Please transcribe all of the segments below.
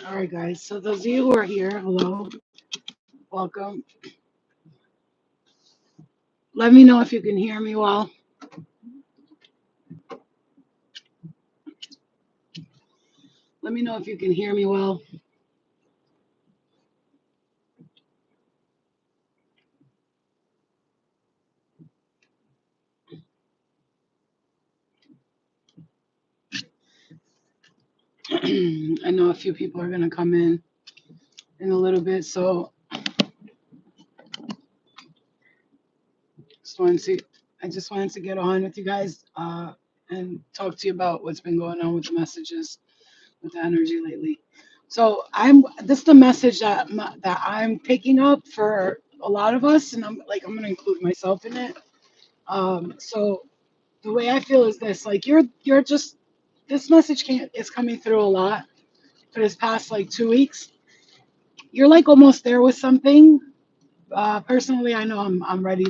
All right, guys. So those of you who are here, hello, welcome. Let me know if you can hear me well. Let me know if you can hear me well. I know a few people are gonna come in a little bit, so just wanted to, I just wanted to get on with you guys and talk to you about what's been going on with the messages, with the energy lately. So this is the message that I'm picking up for a lot of us, and I'm gonna include myself in it. So the way I feel is this: like you're just this message can't is coming through a lot for this past like 2 weeks. You're like almost there with something. Personally, I know I'm ready.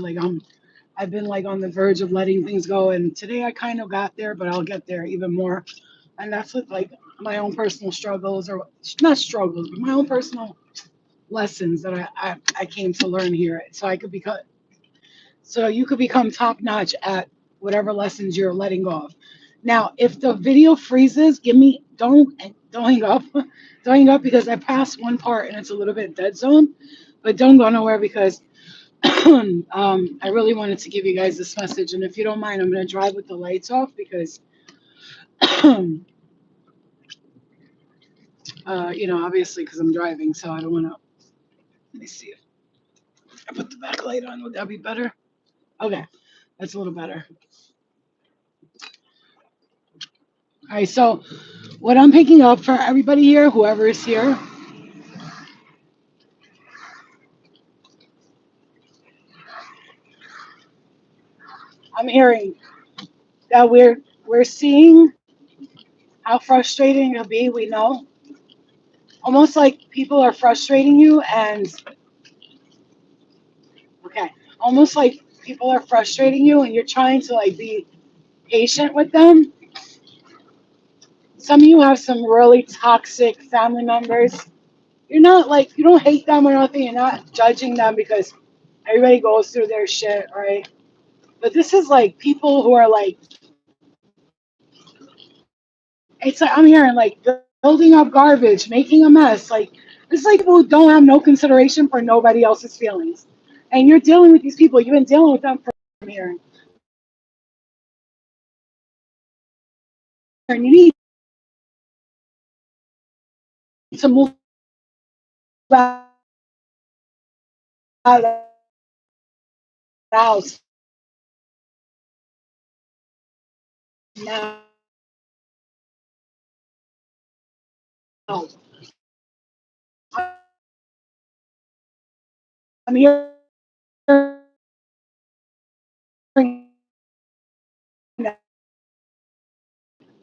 I've been like on the verge of letting things go, and today I kind of got there, but I'll get there even more. And that's with like my own personal struggles, or not struggles, but my own personal lessons that I came to learn here, so you could become top notch at whatever lessons you're letting go of. Now, if the video freezes, don't hang up. Don't hang up because I passed one part and it's a little bit dead zone. But don't go nowhere because I really wanted to give you guys this message. And if you don't mind, I'm gonna drive with the lights off because obviously because I'm driving, so I don't wanna. Let me see if I put the back light on. Would that be better? Okay, that's a little better. All right, so what I'm picking up for everybody here, whoever is here, I'm hearing that we're seeing how frustrating it'll be. We know, almost like people are frustrating you, and okay, almost like people are frustrating you, and you're trying to like be patient with them. Some of you have some really toxic family members. You're not like you don't hate them or nothing. You're not judging them because everybody goes through their shit, right? But this is like people who are like it's like I'm hearing like building up garbage, making a mess. Like it's like people who don't have no consideration for nobody else's feelings, and you're dealing with these people. You've been dealing with them for I'm hearing, and you need to move out of the house now. I'm hearing.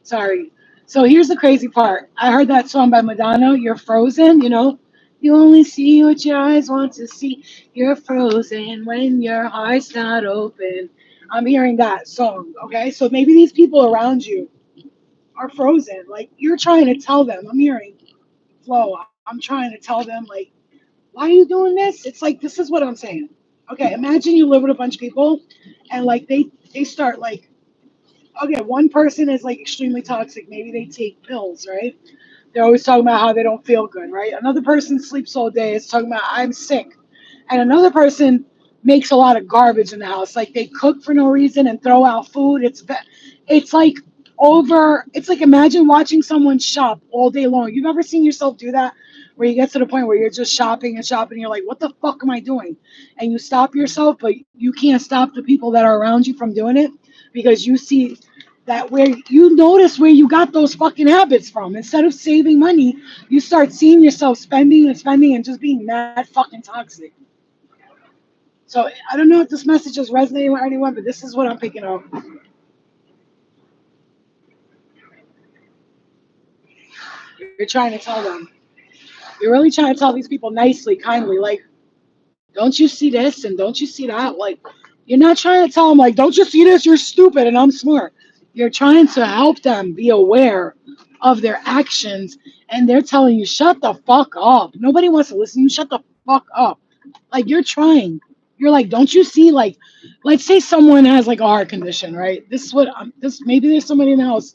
Sorry. So here's the crazy part. I heard that song by Madonna, You're Frozen, You only see what your eyes want to see. You're frozen when your heart's not open. I'm hearing that song, okay? So maybe these people around you are frozen. Like you're trying to tell them. I'm hearing Flo. I'm trying to tell them, like, why are you doing this? It's like this is what I'm saying. Okay, imagine you live with a bunch of people and like they start like okay, one person is like extremely toxic. Maybe they take pills, right? They're always talking about how they don't feel good, right? Another person sleeps all day, is talking about I'm sick. And another person makes a lot of garbage in the house. Like they cook for no reason and throw out food. It's like it's like imagine watching someone shop all day long. You've ever seen yourself do that? Where you get to the point where you're just shopping and shopping, and you're like, what the fuck am I doing? And you stop yourself, but you can't stop the people that are around you from doing it because you see that where you notice where you got those fucking habits from. Instead of saving money, you start seeing yourself spending and spending and just being mad fucking toxic. So I don't know if this message is resonating with anyone, but this is what I'm picking up. You're trying to tell them. You're really trying to tell these people nicely, kindly, like, don't you see this and don't you see that? Like, you're not trying to tell them, like, don't you see this? You're stupid and I'm smart. You're trying to help them be aware of their actions, and they're telling you, shut the fuck up. Nobody wants to listen to you. Shut the fuck up. Like, you're trying. You're like, don't you see? Like, let's say someone has like a heart condition, right? This is what this maybe there's somebody in the house,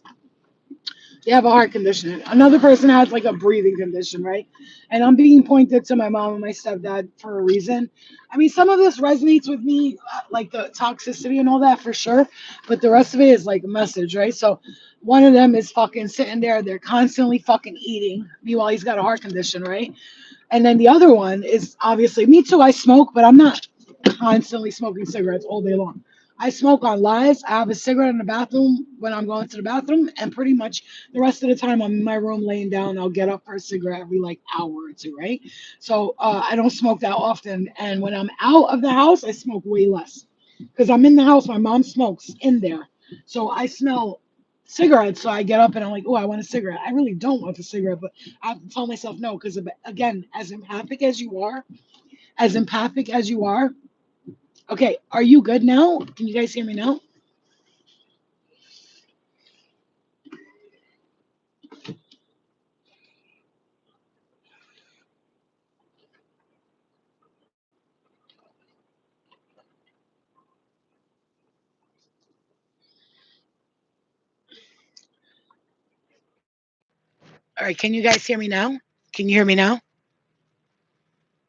they have a heart condition. Another person has like a breathing condition, right? And I'm being pointed to my mom and my stepdad for a reason. I mean, some of this resonates with me, like the toxicity and all that for sure. But the rest of it is like a message, right? So one of them is fucking sitting there. They're constantly fucking eating. Meanwhile, he's got a heart condition, right? And then the other one is obviously me too. I smoke, but I'm not constantly smoking cigarettes all day long. I smoke on lives. I have a cigarette in the bathroom when I'm going to the bathroom, and pretty much the rest of the time I'm in my room laying down. I'll get up for a cigarette every like hour or two, right? So I don't smoke that often. And when I'm out of the house, I smoke way less because I'm in the house. My mom smokes in there, so I smell cigarettes. So I get up and I'm like, oh, I want a cigarette. I really don't want a cigarette, but I have to tell myself no because again, as empathic as you are. Okay, are you good now? Can you guys hear me now? All right, can you guys hear me now? Can you hear me now?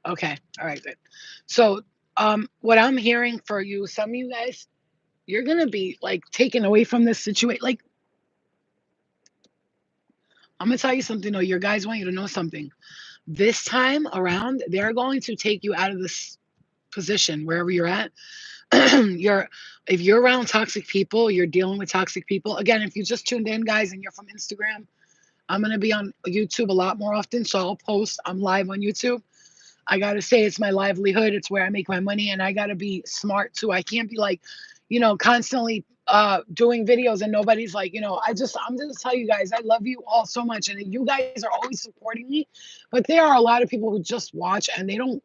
Okay, all right, good. So, what I'm hearing for you, some of you guys, you're gonna be like taken away from this situation. Like, I'm gonna tell you something though. Your guys want you to know something. This time around, they're going to take you out of this position wherever you're at. you're if you're around toxic people, you're dealing with toxic people. Again, if you just tuned in, guys, and you're from Instagram, I'm gonna be on YouTube a lot more often, so I'll post. I'm live on YouTube. I gotta say it's my livelihood. It's where I make my money, and I gotta be smart too. I can't be like, constantly doing videos and nobody's like, I'm just tell you guys, I love you all so much, and you guys are always supporting me. But there are a lot of people who just watch and they don't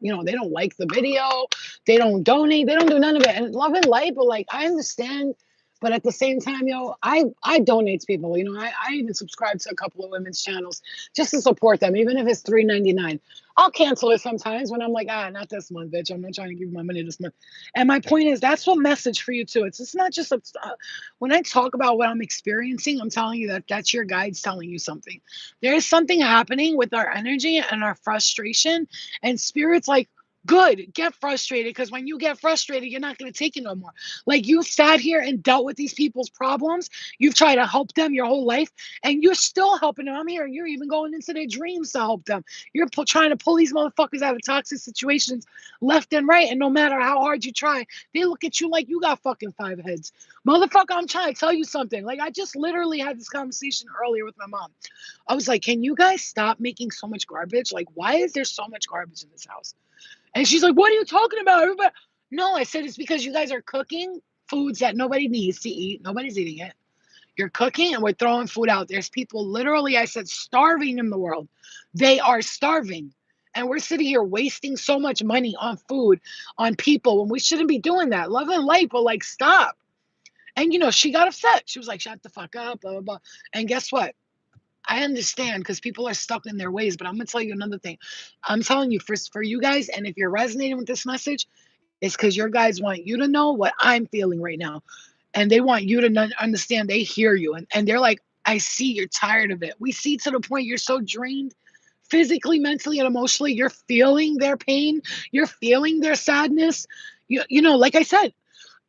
like the video, they don't donate, they don't do none of it. And love and light, but like I understand. But at the same time, I donate to people. I even subscribe to a couple of women's channels just to support them, even if it's $3.99. I'll cancel it sometimes when I'm like, not this month, bitch. I'm not trying to give you my money this month. And my point is, that's what message for you too. It's not just when I talk about what I'm experiencing, I'm telling you that that's your guides telling you something. There is something happening with our energy and our frustration, and spirits like. Good, get frustrated because when you get frustrated, you're not going to take it no more. Like you sat here and dealt with these people's problems. You've tried to help them your whole life, and you're still helping them. I'm here. You're even going into their dreams to help them. You're trying to pull these motherfuckers out of toxic situations left and right. And no matter how hard you try, they look at you like you got fucking five heads. Motherfucker, I'm trying to tell you something. Like, I just literally had this conversation earlier with my mom. I was like, can you guys stop making so much garbage? Like, why is there so much garbage in this house? And she's like, what are you talking about? Everybody. No, I said, it's because you guys are cooking foods that nobody needs to eat. Nobody's eating it. You're cooking and we're throwing food out. There's people literally, I said, starving in the world. They are starving. And we're sitting here wasting so much money on food, on people, when we shouldn't be doing that. Love and light, but like, stop. And, she got upset. She was like, shut the fuck up, blah, blah, blah. And guess what? I understand because people are stuck in their ways. But I'm going to tell you another thing. I'm telling you, for you guys, and if you're resonating with this message, it's because your guys want you to know what I'm feeling right now, and they want you to understand they hear you, and they're like, I see you're tired of it. We see to the point you're so drained physically, mentally, and emotionally. You're feeling their pain, you're feeling their sadness. Like I said,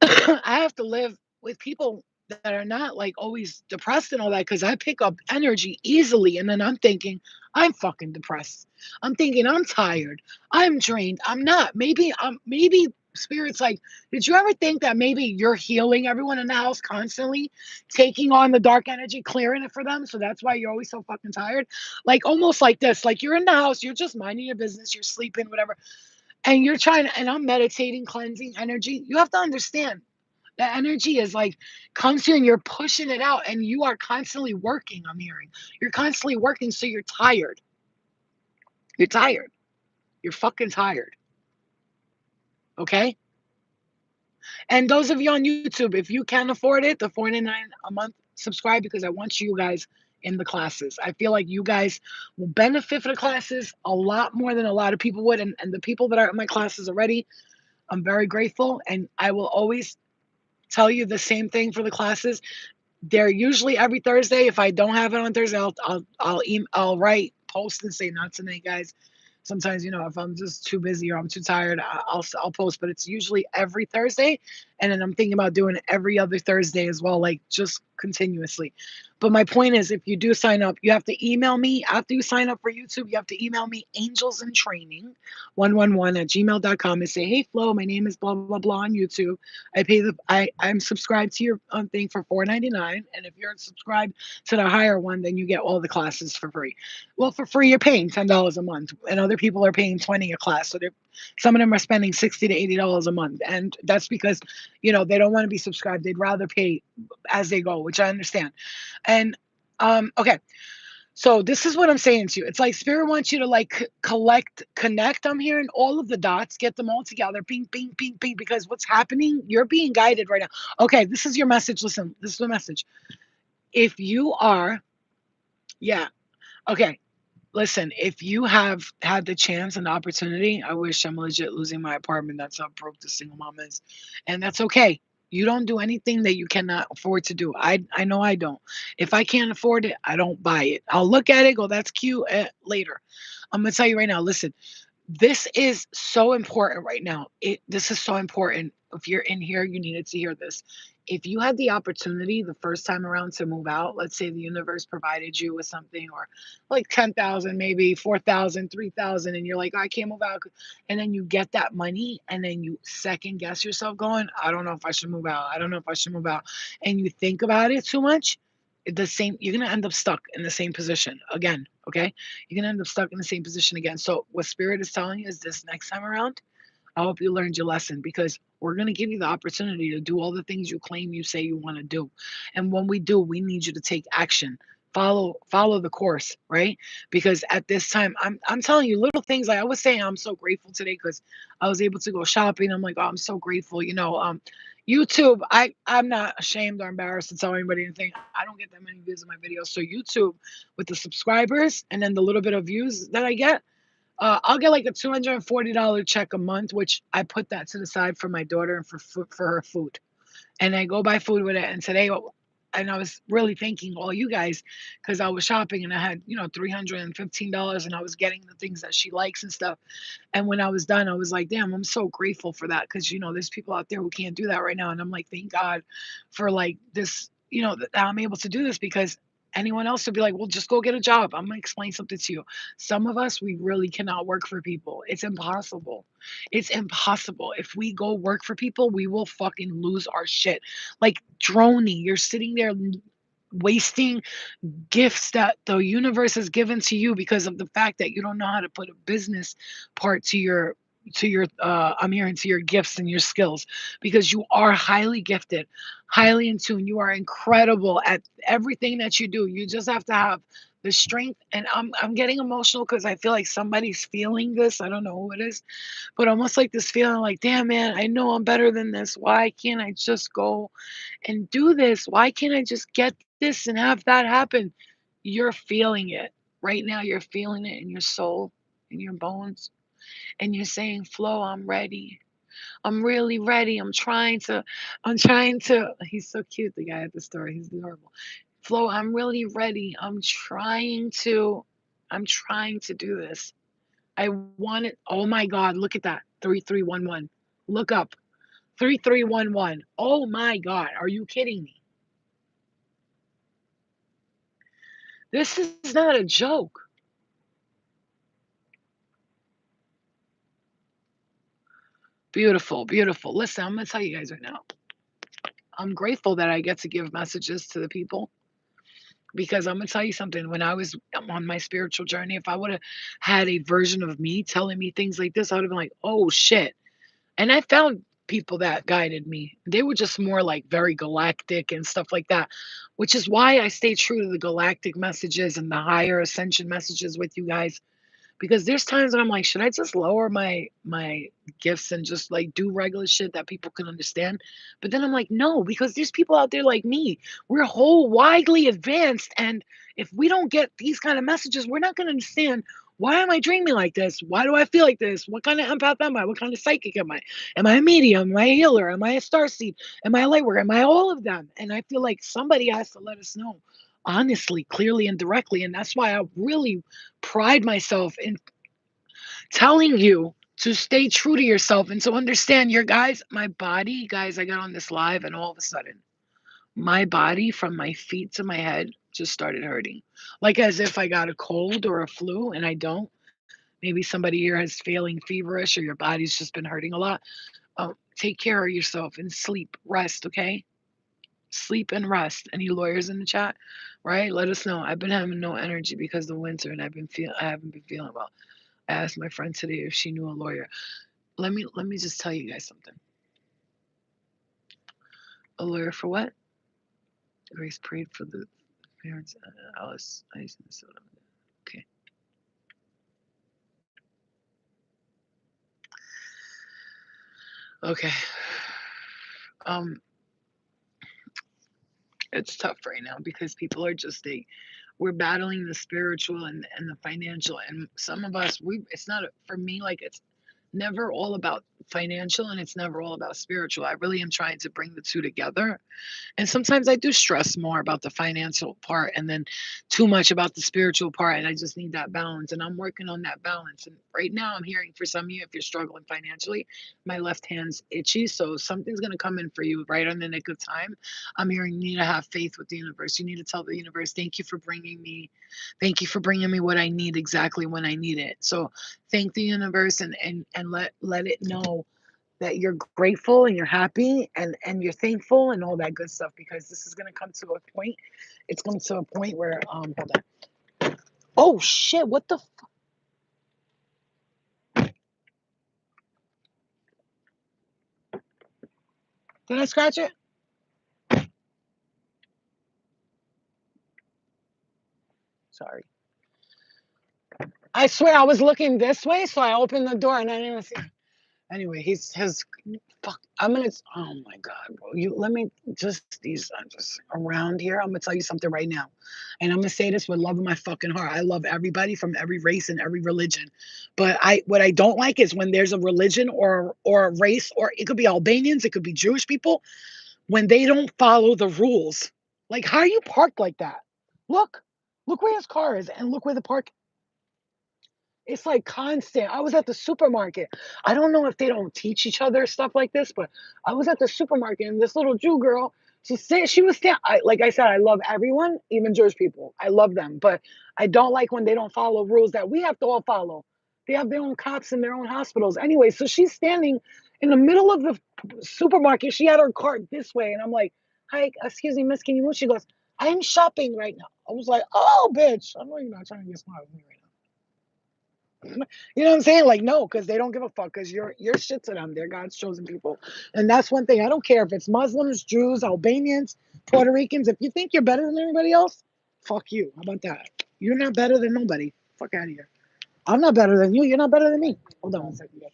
I have to live with people that are not like always depressed and all that because I pick up energy easily. And then I'm thinking, I'm fucking depressed. I'm thinking, I'm tired. I'm drained. I'm not. Maybe spirits like, did you ever think that maybe you're healing everyone in the house constantly, taking on the dark energy, clearing it for them? So that's why you're always so fucking tired. Like almost like this, like you're in the house, you're just minding your business, you're sleeping, whatever. And you're trying to, and I'm meditating, cleansing energy. You have to understand that energy is like comes to you and you're pushing it out and you are constantly working. I'm hearing you're constantly working, so you're tired. You're tired. You're fucking tired. Okay. And those of you on YouTube, if you can afford it, the $4.99 a month, subscribe because I want you guys in the classes. I feel like you guys will benefit from the classes a lot more than a lot of people would. And the people that are in my classes already, I'm very grateful. And I will always tell you the same thing for the classes. They're usually every Thursday. If I don't have it on Thursday, I'll write, post, and say not tonight, guys. Sometimes, if I'm just too busy or I'm too tired, I'll post. But it's usually every Thursday, and then I'm thinking about doing it every other Thursday as well, like just continuously. But my point is, if you do sign up, you have to email me after you sign up for YouTube. You have to email me angelsintraining111 at gmail.com and say, hey Flo, my name is blah blah blah on YouTube. I'm subscribed to your thing for $4.99, and if you're subscribed to the higher one, then you get all the classes for free. Well, for free, you're paying $10 a month, and other people are paying 20 a class. So some of them are spending $60 to $80 a month, and that's because they don't want to be subscribed. They'd rather pay as they go, which I understand. And okay, so this is what I'm saying to you. It's like spirit wants you to like connect. I'm hearing all of the dots, get them all together, ping, ping, ping, ping. Because what's happening? You're being guided right now. Okay, this is your message. Listen, this is the message. If you are, yeah, okay. Listen, if you have had the chance and the opportunity, I wish. I'm legit losing my apartment. That's how broke the single mom is. And that's okay. You don't do anything that you cannot afford to do. I know I don't. If I can't afford it, I don't buy it. I'll look at it, go, that's cute, later. I'm gonna tell you right now, listen, this is so important right now. This is so important. If you're in here, you needed to hear this. If you had the opportunity the first time around to move out, let's say the universe provided you with something, or like 10,000, maybe 4,000, 3,000, and you're like, I can't move out. And then you get that money and then you second guess yourself going, I don't know if I should move out. I don't know if I should move out. And you think about it too much, you're going to end up stuck in the same position again. Okay. You're gonna end up stuck in the same position again. So what spirit is telling you is this next time around, I hope you learned your lesson, because we're going to give you the opportunity to do all the things you claim you say you want to do. And when we do, we need you to take action. Follow the course, right? Because at this time, I'm telling you little things. Like I was saying, I'm so grateful today because I was able to go shopping. I'm like, oh, I'm so grateful. YouTube, I'm not ashamed or embarrassed to tell anybody anything. I don't get that many views in my videos. So YouTube, with the subscribers and then the little bit of views that I get, I'll get like a $240 check a month, which I put that to the side for my daughter and for her food. And I go buy food with it. And today, and I was really thanking all you guys because I was shopping and I had, $315, and I was getting the things that she likes and stuff. And when I was done, I was like, damn, I'm so grateful for that, because, there's people out there who can't do that right now. And I'm like, thank God for like this, that I'm able to do this, because anyone else would be like, well, just go get a job. I'm going to explain something to you. Some of us, we really cannot work for people. It's impossible. It's impossible. If we go work for people, we will fucking lose our shit. Like droning, you're sitting there wasting gifts that the universe has given to you because of the fact that you don't know how to put a business part to your I'm hearing to your gifts and your skills, because you are highly gifted, highly in tune. You are incredible at everything that you do. You just have to have the strength. And I'm getting emotional because I feel like somebody's feeling this. I don't know who it is, but almost like this feeling like, damn man, I know I'm better than this. Why can't I just go and do this? Why can't I just get this and have that happen? You're feeling it right now. You're feeling it in your soul, in your bones. And you're saying, Flo, I'm ready. I'm really ready. He's so cute, the guy at the store. He's adorable. Flo, I'm really ready. I'm trying to do this. I want it. Oh my God, look at that. 3311. Look up. 3311. Oh my God. Are you kidding me? This is not a joke. Beautiful, beautiful. Listen, I'm going to tell you guys right now. I'm grateful that I get to give messages to the people, because I'm going to tell you something. When I was on my spiritual journey, if I would have had a version of me telling me things like this, I would have been like, oh shit. And I found people that guided me. They were just more like very galactic and stuff like that, which is why I stay true to the galactic messages and the higher ascension messages with you guys, Because there's times when I'm like, should I just lower my gifts and just like do regular shit that people can understand? But then I'm like, no, because there's people out there like me. We're whole widely advanced, and if we don't get these kind of messages, we're not gonna understand why am I dreaming like this? Why do I feel like this? What kind of empath am I? What kind of psychic am I? Am I a medium? Am I a healer? Am I a starseed? Am I a light worker? Am I all of them? And I feel like somebody has to let us know honestly, clearly, and directly. And that's why I really pride myself in telling you to stay true to yourself and to understand your guys, my body, guys, I got on this live and all of a sudden, my body from my feet to my head just started hurting. Like as if I got a cold or a flu and I don't. Maybe somebody here has feeling feverish or your body's just been hurting a lot. Take care of yourself and sleep, rest, okay? Sleep and rest. Any lawyers in the chat, right? Let us know. I've been having no energy because of the winter and I haven't been feeling well. I asked my friend today if she knew a lawyer. Let me just tell you guys something. A lawyer for what? Grace prayed for the parents. Alice, Minnesota. Okay. Okay. Um, it's tough right now because people are just we're battling the spiritual and the financial, and some of us it's not for me like it's never all about financial and it's never all about spiritual. I really am trying to bring the two together. And sometimes I do stress more about the financial part and then too much about the spiritual part. And I just need that balance. And I'm working on that balance. And right now, I'm hearing for some of you, if you're struggling financially, my left hand's itchy. So something's going to come in for you right on the nick of time. I'm hearing you need to have faith with the universe. You need to tell the universe, thank you for bringing me what I need exactly when I need it. So thank the universe and let it know that you're grateful and you're happy and you're thankful and all that good stuff because this is going to come to a point. It's come to a point where hold on. Oh shit, what the did I scratch it? Sorry. I swear I was looking this way, so I opened the door and I didn't even see. Anyway, he's his fuck. I'm gonna. Oh my god, bro. You let me just these. I'm just around here. I'm gonna tell you something right now, and I'm gonna say this with love in my fucking heart. I love everybody from every race and every religion, but what I don't like is when there's a religion or a race or it could be Albanians, it could be Jewish people when they don't follow the rules. Like how are you parked like that? Look, look where his car is, and look where the park it's like constant. I was at the supermarket. I don't know if they don't teach each other stuff like this, but I was at the supermarket and this little Jew girl, she was standing. Like I said, I love everyone, even Jewish people. I love them, but I don't like when they don't follow rules that we have to all follow. They have their own cops in their own hospitals. Anyway, so she's standing in the middle of the supermarket. She had her cart this way, and I'm like, "Hi, excuse me, Miss, can you move?" She goes, "I'm shopping right now." I was like, "Oh, bitch, I know you're not trying to get smart with me right now." You know what I'm saying? Like, no, because they don't give a fuck because you're shit to them. They're God's chosen people. And that's one thing. I don't care if it's Muslims, Jews, Albanians, Puerto Ricans. If you think you're better than everybody else, fuck you. How about that? You're not better than nobody. Fuck out of here. I'm not better than you. You're not better than me. Hold on one second, guys.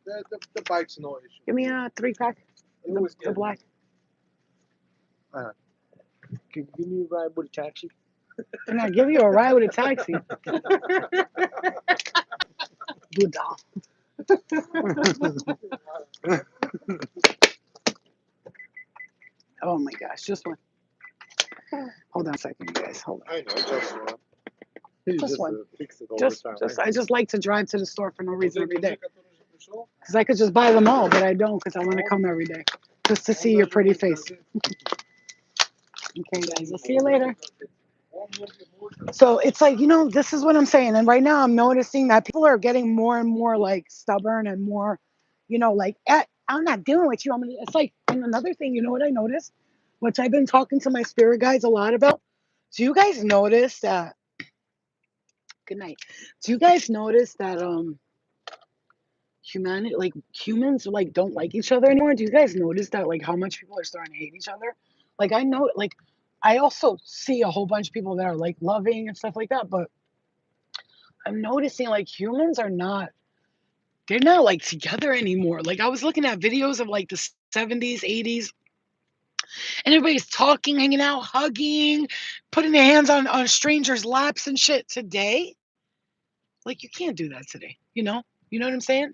The bike's no issue. Give me a 3-pack. The black. Can you give me a ride with a taxi? Can I give you a ride with a taxi? Buddha. Oh my gosh, just one. Hold on a second, you guys. Hold on. I know, just one. Just one. Just I just like to drive to the store for no reason every day. Because I could just buy them all, but I don't because I want to come every day. Just to see your pretty face. Okay, guys, I'll see you later. So it's like, this is what I'm saying. And right now I'm noticing that people are getting more and more like stubborn and more, like, I'm not dealing with you. It's like, and another thing, you know what I noticed, which I've been talking to my spirit guides a lot about. Do you guys notice that, good night. Do you guys notice that, humanity, like humans like don't like each other anymore? Do you guys notice that like how much people are starting to hate each other? Like I know like I also see a whole bunch of people that are like loving and stuff like that, but I'm noticing like humans are not, they're not like together anymore. Like I was looking at videos of like the 70s, 80s, and everybody's talking, hanging out, hugging, putting their hands on strangers' laps and shit. Today, like you can't do that today, you know? You know what I'm saying?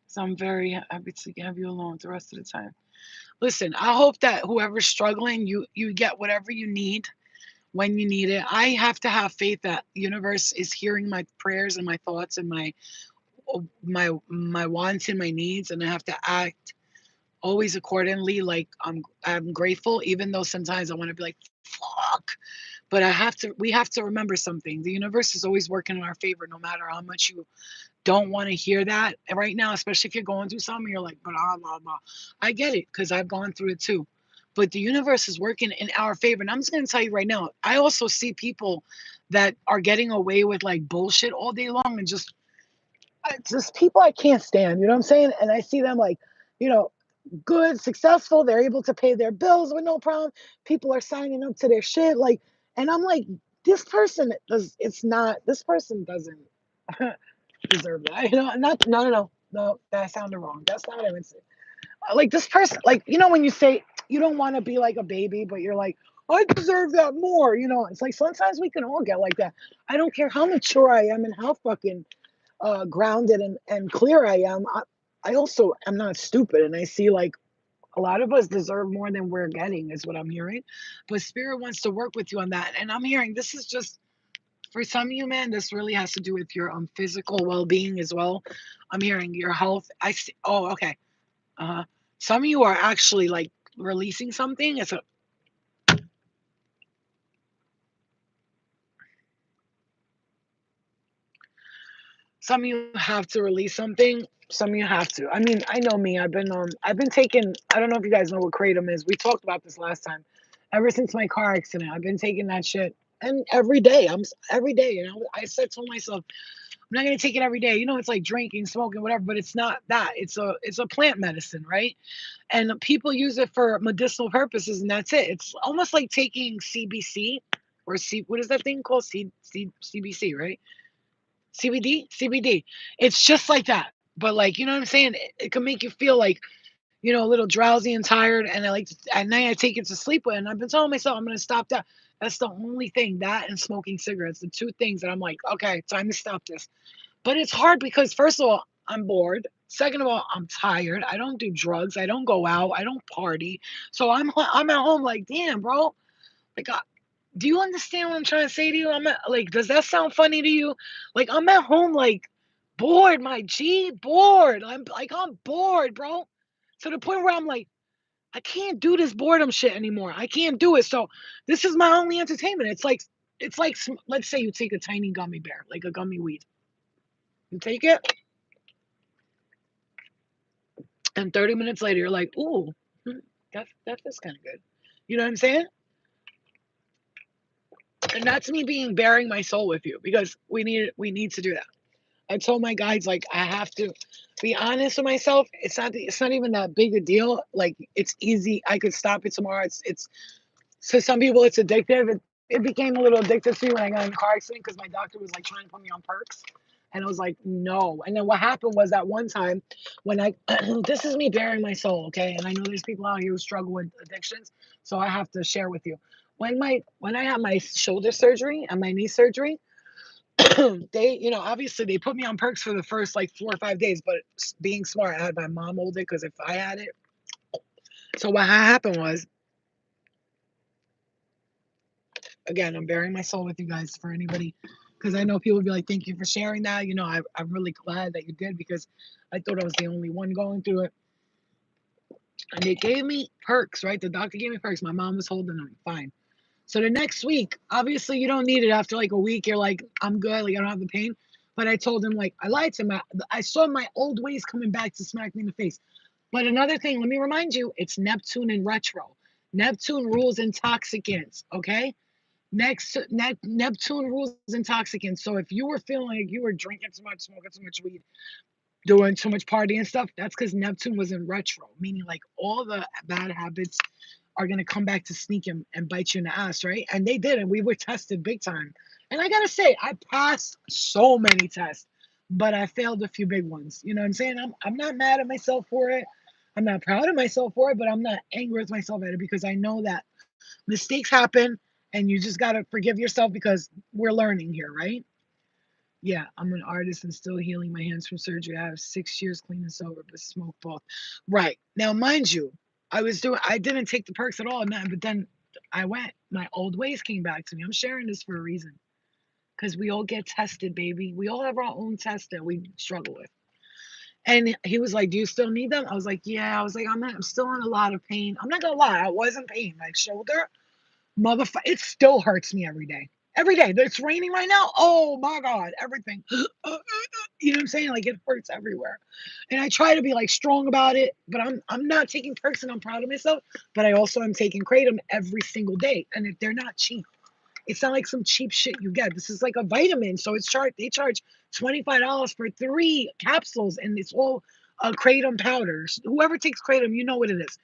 So I'm very happy to have you alone the rest of the time. Listen, I hope that whoever's struggling, you get whatever you need when you need it. I have to have faith that the universe is hearing my prayers and my thoughts and my wants and my needs, and I have to act always accordingly. Like I'm grateful, even though sometimes I want to be like, fuck. But we have to remember something. The universe is always working in our favor, no matter how much you don't want to hear that right now, especially if you're going through something, you're like, blah, blah, blah. I get it because I've gone through it too. But the universe is working in our favor. And I'm just going to tell you right now, I also see people that are getting away with like bullshit all day long and just people I can't stand. You know what I'm saying? And I see them like, you know, good, successful. They're able to pay their bills with no problem. People are signing up to their shit. Like, and I'm like, this person does, it's not, this person doesn't deserve that. You know, not no, that sounded wrong. That's not what I would say. Like this person, like when you say you don't want to be like a baby, but you're like, I deserve that more. You know, it's like sometimes we can all get like that. I don't care how mature I am and how fucking grounded and clear I am. I also am not stupid, and I see like a lot of us deserve more than we're getting, is what I'm hearing. But spirit wants to work with you on that, and I'm hearing this is just for some of you, man, this really has to do with your physical well-being as well. I'm hearing your health. I see. Oh, okay. Uh, some of you are actually like releasing something. Some of you have to release something. Some of you have to. I mean, I know me. I've been taking. I don't know if you guys know what kratom is. We talked about this last time. Ever since my car accident, I've been taking that shit, and every day every day. You know, I said to myself, I'm not gonna take it every day. You know, it's like drinking, smoking, whatever, but it's not that. It's a plant medicine, right? And people use it for medicinal purposes, and that's it. It's almost like taking CBC or C. What is that thing called? CBC, right? CBD, CBD. It's just like that, but like you know what I'm saying. It can make you feel like a little drowsy and tired, and I like at night I take it to sleep with. And I've been telling myself I'm gonna stop that. That's the only thing, that and smoking cigarettes, the two things that I'm like, okay, time to stop this. But it's hard because first of all, I'm bored. Second of all, I'm tired. I don't do drugs. I don't go out. I don't party. So I'm at home like, damn, bro. Like, do you understand what I'm trying to say to you? Like, does that sound funny to you? Like, I'm at home like bored, my G, bored. I'm bored, bro. To the point where I'm like, I can't do this boredom shit anymore. I can't do it. So this is my only entertainment. It's like let's say you take a tiny gummy bear, like a gummy weed. You take it, and 30 minutes later, you're like, ooh, that feels kind of good. You know what I'm saying? And that's me being bearing my soul with you because we need to do that. I told my guides like I have to be honest with myself. It's not even that big a deal. Like it's easy. I could stop it tomorrow. It's so some people it's addictive. It became a little addictive to me when I got in a car accident because my doctor was like trying to put me on perks. And I was like, no. And then what happened was that one time when this is me bearing my soul, okay? And I know there's people out here who struggle with addictions, so I have to share with you. When I had my shoulder surgery and my knee surgery, they, obviously they put me on perks for the first like 4 or 5 days, but being smart, I had my mom hold it because if I had it, so what happened was, again, I'm bearing my soul with you guys for anybody, because I know people would be like, thank you for sharing that. I'm really glad that you did because I thought I was the only one going through it. And they gave me perks, right? The doctor gave me perks. My mom was holding them. Fine. So the next week, obviously you don't need it after like a week. You're like, I'm good. Like I don't have the pain. But I told him like I lied to him. I saw my old ways coming back to smack me in the face. But another thing, let me remind you, it's Neptune in retro. Neptune rules intoxicants. Okay. Neptune rules intoxicants. So if you were feeling like you were drinking too much, smoking too much weed, doing too much party and stuff, that's because Neptune was in retro, meaning like all the bad habits are going to come back to sneak and bite you in the ass, right? And they did, and we were tested big time. And I got to say, I passed so many tests, but I failed a few big ones. You know what I'm saying? I'm not mad at myself for it. I'm not proud of myself for it, but I'm not angry with myself at it because I know that mistakes happen and you just got to forgive yourself because we're learning here, right? Yeah, I'm an artist and still healing my hands from surgery. I have 6 years clean and sober, but smoke both. Right. Now, mind you, I didn't take the perks at all, man, but then I went. My old ways came back to me. I'm sharing this for a reason because we all get tested, baby. We all have our own tests that we struggle with. And he was like, "Do you still need them?" I was like, "Yeah." I was like, I'm still in a lot of pain. I'm not gonna lie, I was in pain. My shoulder, motherfucker, it still hurts me every day. Every day. It's raining right now. Oh my God, everything. You know what I'm saying? Like it hurts everywhere. And I try to be like strong about it, but I'm not taking perks and I'm proud of myself. But I also am taking kratom every single day. And if they're not cheap. It's not like some cheap shit you get. This is like a vitamin. So they charge $25 for 3 capsules and it's all kratom powders. Whoever takes kratom, you know what it is.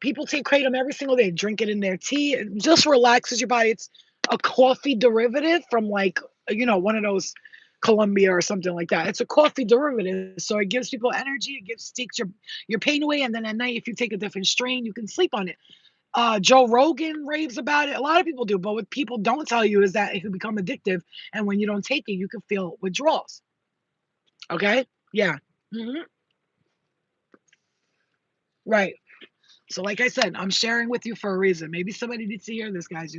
People take kratom every single day, drink it in their tea. It just relaxes your body. It's a coffee derivative from like, one of those Colombia or something like that. It's a coffee derivative. So it gives people energy. Takes your pain away. And then at night, if you take a different strain, you can sleep on it. Joe Rogan raves about it. A lot of people do, but what people don't tell you is that it can become addictive. And when you don't take it, you can feel withdrawals. Okay? Yeah. hmm Right. So, like I said, I'm sharing with you for a reason. Maybe somebody needs to hear this, guys. I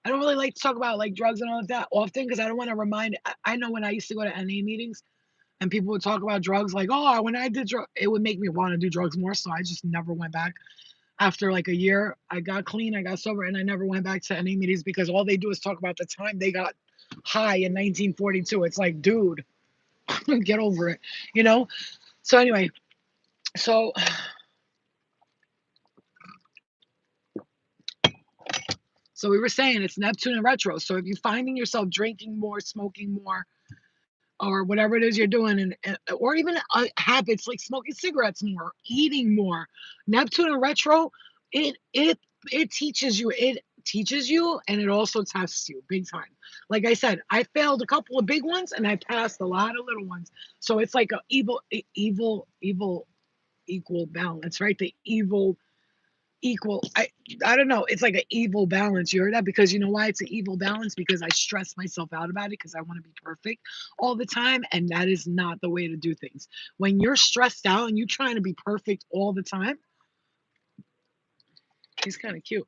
don't really like to talk about like drugs and all of that often because I don't want to remind. I know when I used to go to NA meetings and people would talk about drugs, like, oh, when I did drugs, it would make me want to do drugs more. So I just never went back. After like a year, I got clean, I got sober, and I never went back to any meetings because all they do is talk about the time they got high in 1942. It's like, dude, get over it, you know? So anyway, so so we were saying it's Neptune and retro. So if you're finding yourself drinking more, smoking more, or whatever it is you're doing, and or even habits like smoking cigarettes more, eating more, Neptune and retro, it teaches you and it also tests you big time. Like I said, I failed a couple of big ones and I passed a lot of little ones. So it's like a evil equal balance, right? The evil equal I don't know, it's like an evil balance. You heard that? Because you know why it's an evil balance? Because I stress myself out about it because I want to be perfect all the time, and that is not the way to do things. When you're stressed out and you're trying to be perfect all the time, he's kind of cute.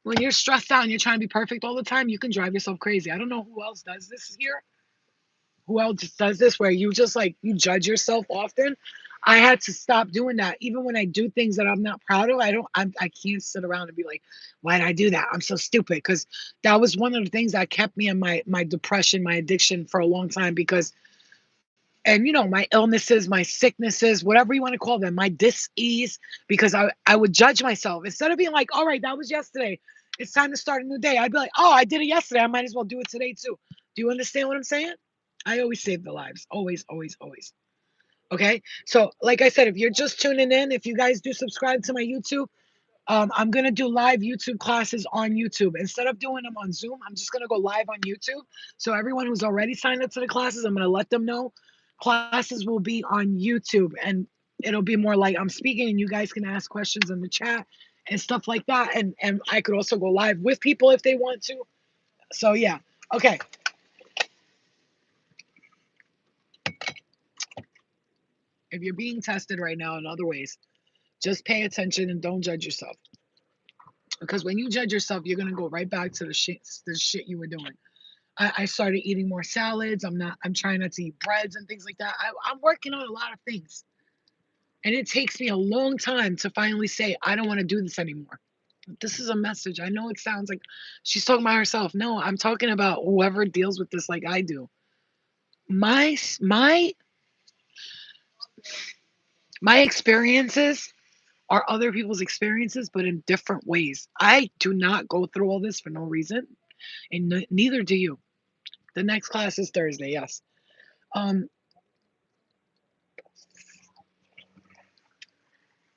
When you're stressed out and you're trying to be perfect all the time, you can drive yourself crazy. I don't know who else does this here. Who else does this where you just like you judge yourself often? I had to stop doing that. Even when I do things that I'm not proud of, I can't sit around and be like, why did I do that? I'm so stupid. Because that was one of the things that kept me in my depression, my addiction for a long time. Because and my illnesses, my sicknesses, whatever you want to call them, my dis-ease, because I would judge myself instead of being like, all right, that was yesterday, it's time to start a new day. I'd be like, oh, I did it yesterday, I might as well do it today too. Do you understand what I'm saying? I always save the lives, always, always, always. Okay, so like I said, if you're just tuning in, if you guys do subscribe to my YouTube, I'm gonna do live YouTube classes on YouTube. Instead of doing them on Zoom, I'm just gonna go live on YouTube. So everyone who's already signed up to the classes, I'm gonna let them know classes will be on YouTube, and it'll be more like I'm speaking, and you guys can ask questions in the chat and stuff like that. And I could also go live with people if they want to. So yeah, okay. If you're being tested right now in other ways, just pay attention and don't judge yourself. Because when you judge yourself, you're gonna go right back to the shit you were doing. I started eating more salads. I'm trying not to eat breads and things like that. I'm working on a lot of things. And it takes me a long time to finally say, I don't want to do this anymore. This is a message. I know it sounds like she's talking about herself. No, I'm talking about whoever deals with this like I do. My my experiences are other people's experiences, but in different ways. I do not go through all this for no reason, and neither do you. The next class is Thursday. Yes. Um,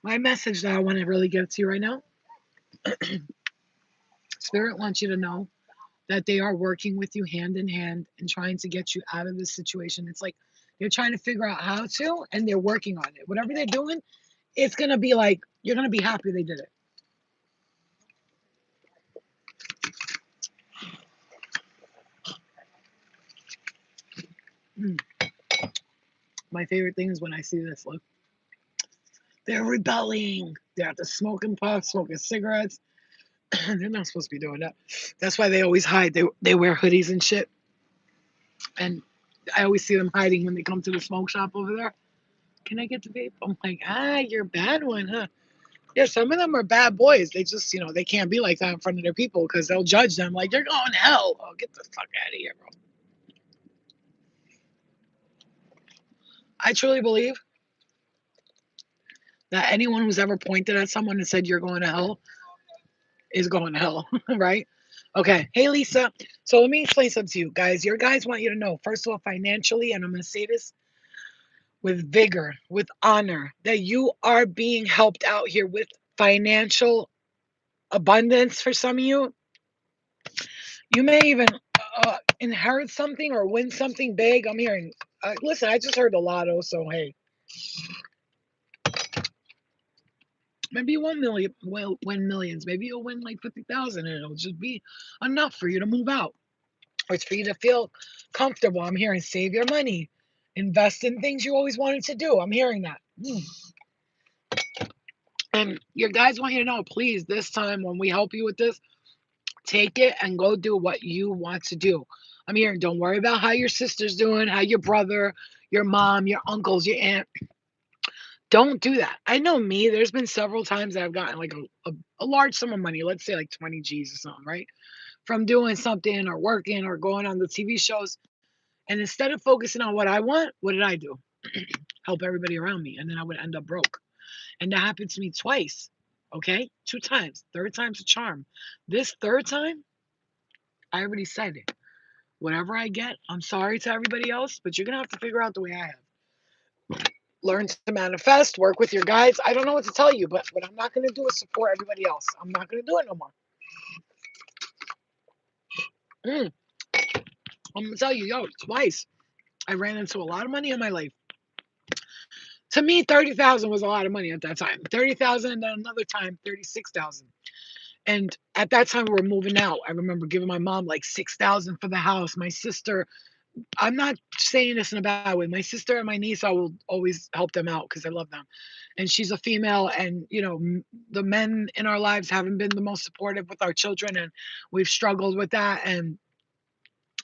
My message that I want to really give to you right now, Spirit wants you to know that they are working with you hand in hand and trying to get you out of this situation. It's like they're trying to figure out how to, and they're working on it. Whatever they're doing, it's going to be like, you're going to be happy they did it. Mm. My favorite thing is when I see this. Look, they're rebelling. They're at the smoking pot, smoking cigarettes. They're not supposed to be doing that. That's why they always hide. They wear hoodies and shit. And I always see them hiding when they come to the smoke shop over there. Can I get the vape? I'm like, you're a bad one, huh? Yeah, some of them are bad boys. They just, they can't be like that in front of their people because they'll judge them like, you're going to hell. Oh, get the fuck out of here, bro. I truly believe that anyone who's ever pointed at someone and said, you're going to hell is going to hell, right? Okay. Hey, Lisa. So let me explain something to you guys. Your guys want you to know, first of all, financially, and I'm going to say this with vigor, with honor, that you are being helped out here with financial abundance for some of you. You may even inherit something or win something big. I'm hearing, listen, I just heard the lotto, so hey, maybe you won't win millions. Maybe you'll win like 50,000 and it'll just be enough for you to move out. Or it's for you to feel comfortable. I'm hearing save your money, invest in things you always wanted to do. I'm hearing that. And your guys want you to know, please, this time when we help you with this, take it and go do what you want to do. I'm hearing, don't worry about how your sister's doing, how your brother, your mom, your uncles, your aunt. Don't do that. I know me, there's been several times that I've gotten like a large sum of money, let's say like 20 G's or something, right? From doing something or working or going on the TV shows. And instead of focusing on what I want, what did I do? Help everybody around me. And then I would end up broke. And that happened to me twice. Okay? Two times. Third time's a charm. This third time, I already said it. Whatever I get, I'm sorry to everybody else, but you're going to have to figure out the way I have. Learn to manifest, work with your guides. I don't know what to tell you, but what I'm not going to do is support everybody else. I'm not going to do it no more. I'm going to tell you, twice. I ran into a lot of money in my life. To me, 30,000 was a lot of money at that time. 30,000, and then another time, 36,000. And at that time, we were moving out. I remember giving my mom like 6,000 for the house. My sister, I'm not saying this in a bad way. My sister and my niece, I will always help them out because I love them. And she's a female, and the men in our lives haven't been the most supportive with our children, and we've struggled with that. And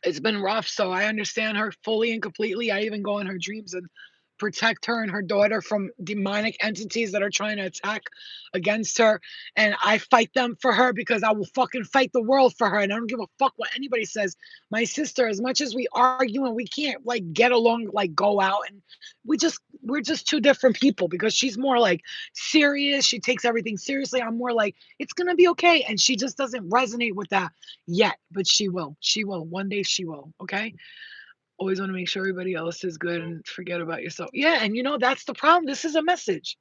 it's been rough. So I understand her fully and completely. I even go in her dreams and protect her and her daughter from demonic entities that are trying to attack against her. And I fight them for her because I will fucking fight the world for her. And I don't give a fuck what anybody says. My sister, as much as we argue and we can't like get along, like go out, and we're just two different people because she's more like serious. She takes everything seriously. I'm more like, it's gonna be okay. And she just doesn't resonate with that yet, but she will. She will. One day she will. Okay. Always want to make sure everybody else is good and forget about yourself. Yeah, and that's the problem. This is a message.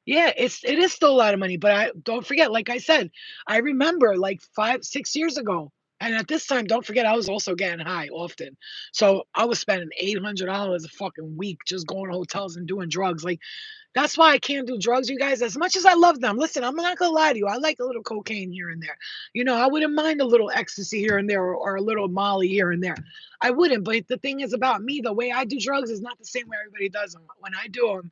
Yeah, it is still a lot of money, but I don't forget, like I said, I remember like 5, 6 years ago. And at this time, don't forget, I was also getting high often. So I was spending $800 a fucking week just going to hotels and doing drugs. Like, that's why I can't do drugs, you guys. As much as I love them, listen, I'm not gonna lie to you. I like a little cocaine here and there. I wouldn't mind a little ecstasy here and there, or a little Molly here and there. I wouldn't. But the thing is about me, the way I do drugs is not the same way everybody does them. When I do them,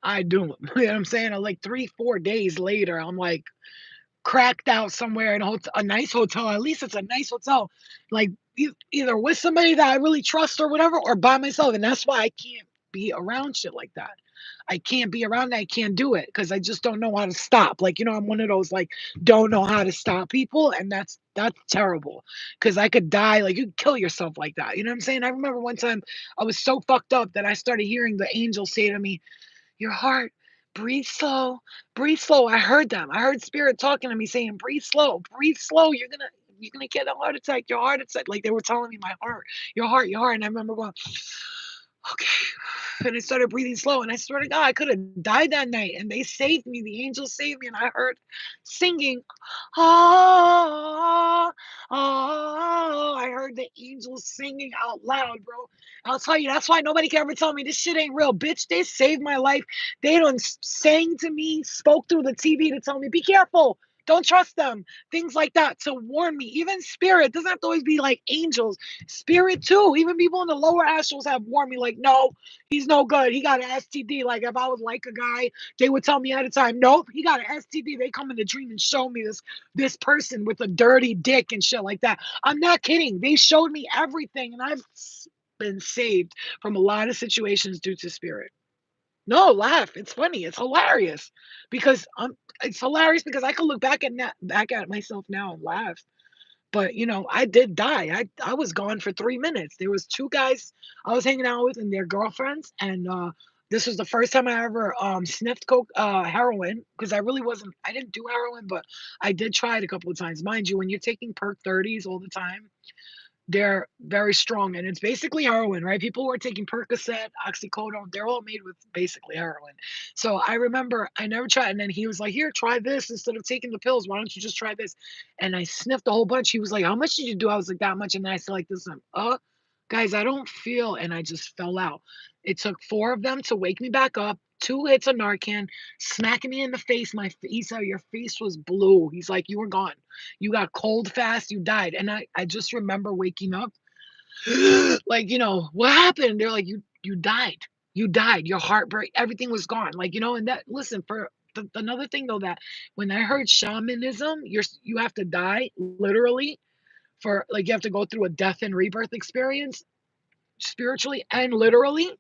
I do them. You know what I'm saying? I like 3, 4 days later, I'm like cracked out somewhere in a nice hotel. At least it's a nice hotel, like either with somebody that I really trust or whatever, or by myself. And that's why I can't be around shit like that. I can't be around it. I can't do it because I just don't know how to stop. Like, I'm one of those like don't know how to stop people, and that's terrible because I could die. Like, you could kill yourself like that. You know what I'm saying? I remember one time I was so fucked up that I started hearing the angels say to me, "Your heart, breathe slow, breathe slow." I heard them. I heard spirit talking to me saying, "Breathe slow, breathe slow. You're gonna get a heart attack. Your heart attack." Like they were telling me my heart, your heart, your heart. And I remember going, okay. and I started breathing slow. And I swear to God, I could have died that night. And they saved me. The angels saved me. And I heard singing, ah, ah. I heard the angels singing out loud, bro. I'll tell you, that's why nobody can ever tell me this shit ain't real. Bitch, they saved my life. They done sang to me, spoke through the TV to tell me, be careful. Don't trust them. Things like that to warn me. Even spirit doesn't have to always be like angels. Spirit too. Even people in the lower astrals have warned me, like, no, he's no good. He got an STD. Like if I was like a guy, they would tell me at a time, nope, he got an STD. They come in the dream and show me this person with a dirty dick and shit like that. I'm not kidding. They showed me everything, and I've been saved from a lot of situations due to spirit. No, laugh. It's funny. It's hilarious because it's hilarious because I can look back at myself now and laugh. But I did die. I was gone for 3 minutes. There was two guys I was hanging out with and their girlfriends, and this was the first time I ever sniffed coke, heroin, because I didn't do heroin, but I did try it a couple of times. Mind you, when you're taking perk 30s all the time, they're very strong, and it's basically heroin, right? People who are taking Percocet, oxycodone, they're all made with basically heroin. So I remember I never tried, and then he was like, "Here, try this instead of taking the pills. Why don't you just try this?" And I sniffed a whole bunch. He was like, "How much did you do?" I was like, "That much." And then I said like this, guys, I don't feel, and I just fell out. It took four of them to wake me back up. Two hits of Narcan, smacking me in the face. He said, "Your face was blue." He's like, "You were gone. You got cold fast. You died." And I just remember waking up, like, what happened? They're like, you died. You died. Your heart break. Everything was gone. Like, and that, listen, for another thing though, that when I heard shamanism, you have to die literally for, like, you have to go through a death and rebirth experience spiritually and literally.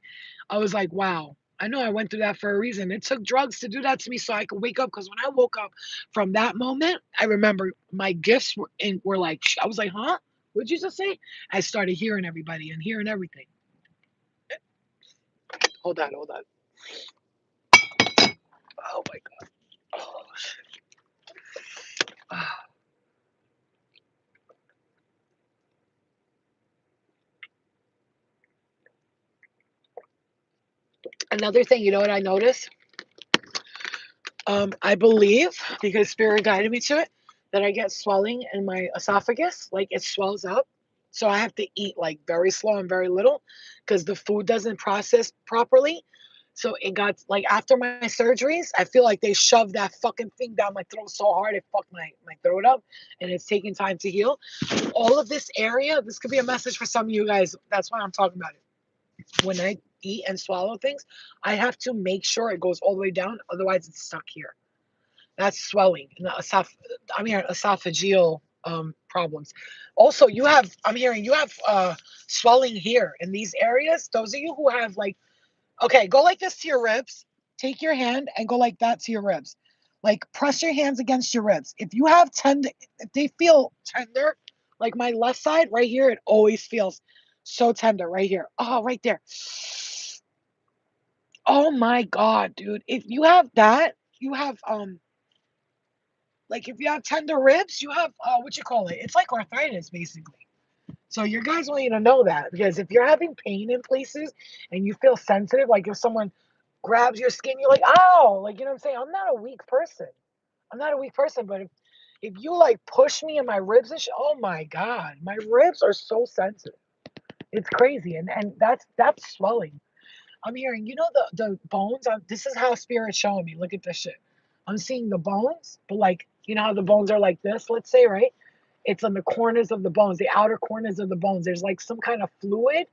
I was like, wow. I know I went through that for a reason. It took drugs to do that to me so I could wake up. Because when I woke up from that moment, I remember my gifts were like, I was like, huh? What'd you just say? I started hearing everybody and hearing everything. Hold on, hold on. Oh my God. Oh, ah. Another thing, you know what I noticed? I believe, because spirit guided me to it, that I get swelling in my esophagus, like it swells up. So I have to eat like very slow and very little because the food doesn't process properly. So it got like, after my surgeries, I feel like they shoved that fucking thing down my throat so hard it fucked my throat up, and it's taking time to heal. All of this area, this could be a message for some of you guys. That's why I'm talking about it. When I eat and swallow things, I have to make sure it goes all the way down. Otherwise, it's stuck here. That's swelling in the esophageal problems. Also, I'm hearing you have swelling here in these areas. Those of you who have, like, okay, go like this to your ribs. Take your hand and go like that to your ribs. Like, press your hands against your ribs. If they feel tender, like my left side right here, it always feels so tender right here. Oh, right there. Oh my God, dude. If you have that, you have like, if you have tender ribs, you have what you call it? It's like arthritis, basically. So your guys want you to know that, because if you're having pain in places and you feel sensitive, like if someone grabs your skin, you're like, "Ow!" Like, you know what I'm saying? I'm not a weak person. I'm not a weak person, but if you like push me in my ribs and shit, oh my God, my ribs are so sensitive. It's crazy, and that's swelling. I'm hearing, the bones. This is how spirit's showing me. Look at this shit. I'm seeing the bones, but like, how the bones are like this, let's say, right? It's on the corners of the bones, the outer corners of the bones. There's like some kind of fluid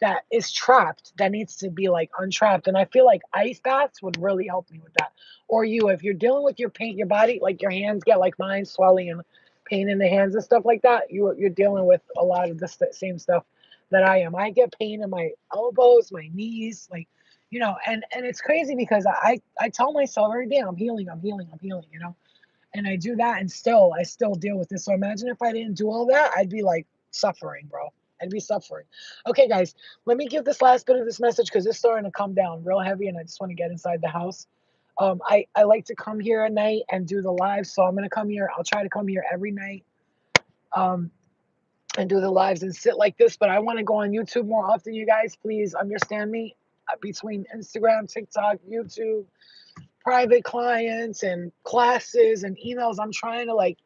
that is trapped that needs to be like untrapped. And I feel like ice baths would really help me with that. Or if you're dealing with your pain, your body, like your hands get like mine, swelling and pain in the hands and stuff like that, you're dealing with a lot of the same stuff that I am. I get pain in my elbows, my knees, like, and it's crazy because I tell myself every day, I'm healing, I'm healing, I'm healing. And I do that, and I still deal with this. So imagine if I didn't do all that, I'd be like suffering, bro. I'd be suffering. Okay, guys, let me give this last bit of this message because it's starting to come down real heavy, and I just want to get inside the house. I like to come here at night and do the lives, so I'm gonna come here. I'll try to come here every night, um, and do the lives and sit like this. But I want to go on YouTube more often. You guys, please understand me. between Instagram, TikTok, YouTube, private clients and classes and emails. I'm trying to like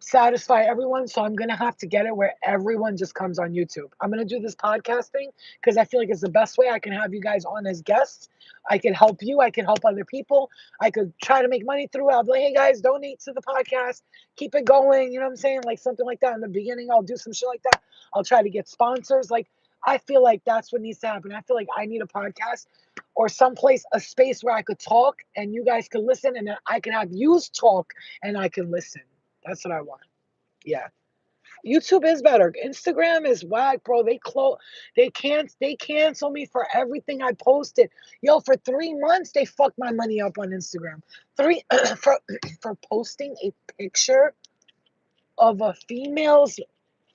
satisfy everyone. So I'm gonna have to get it where everyone just comes on YouTube. I'm gonna do this podcasting because I feel like it's the best way. I can have you guys on as guests. I can help you. I can help other people. I could try to make money through it. I'll be like, hey guys, donate to the podcast. Keep it going. You know what I'm saying? Like something like that. In the beginning, I'll do some shit like that. I'll try to get sponsors. Like I feel like that's what needs to happen. I feel like I need a podcast or someplace, a space where I could talk and you guys can listen, and then I can have you talk and I can listen. That's what I want. Yeah. YouTube is better. Instagram is whack, bro. They cancel me for everything I posted. Yo, for 3 months they fucked my money up on Instagram. Three for posting a picture of a female's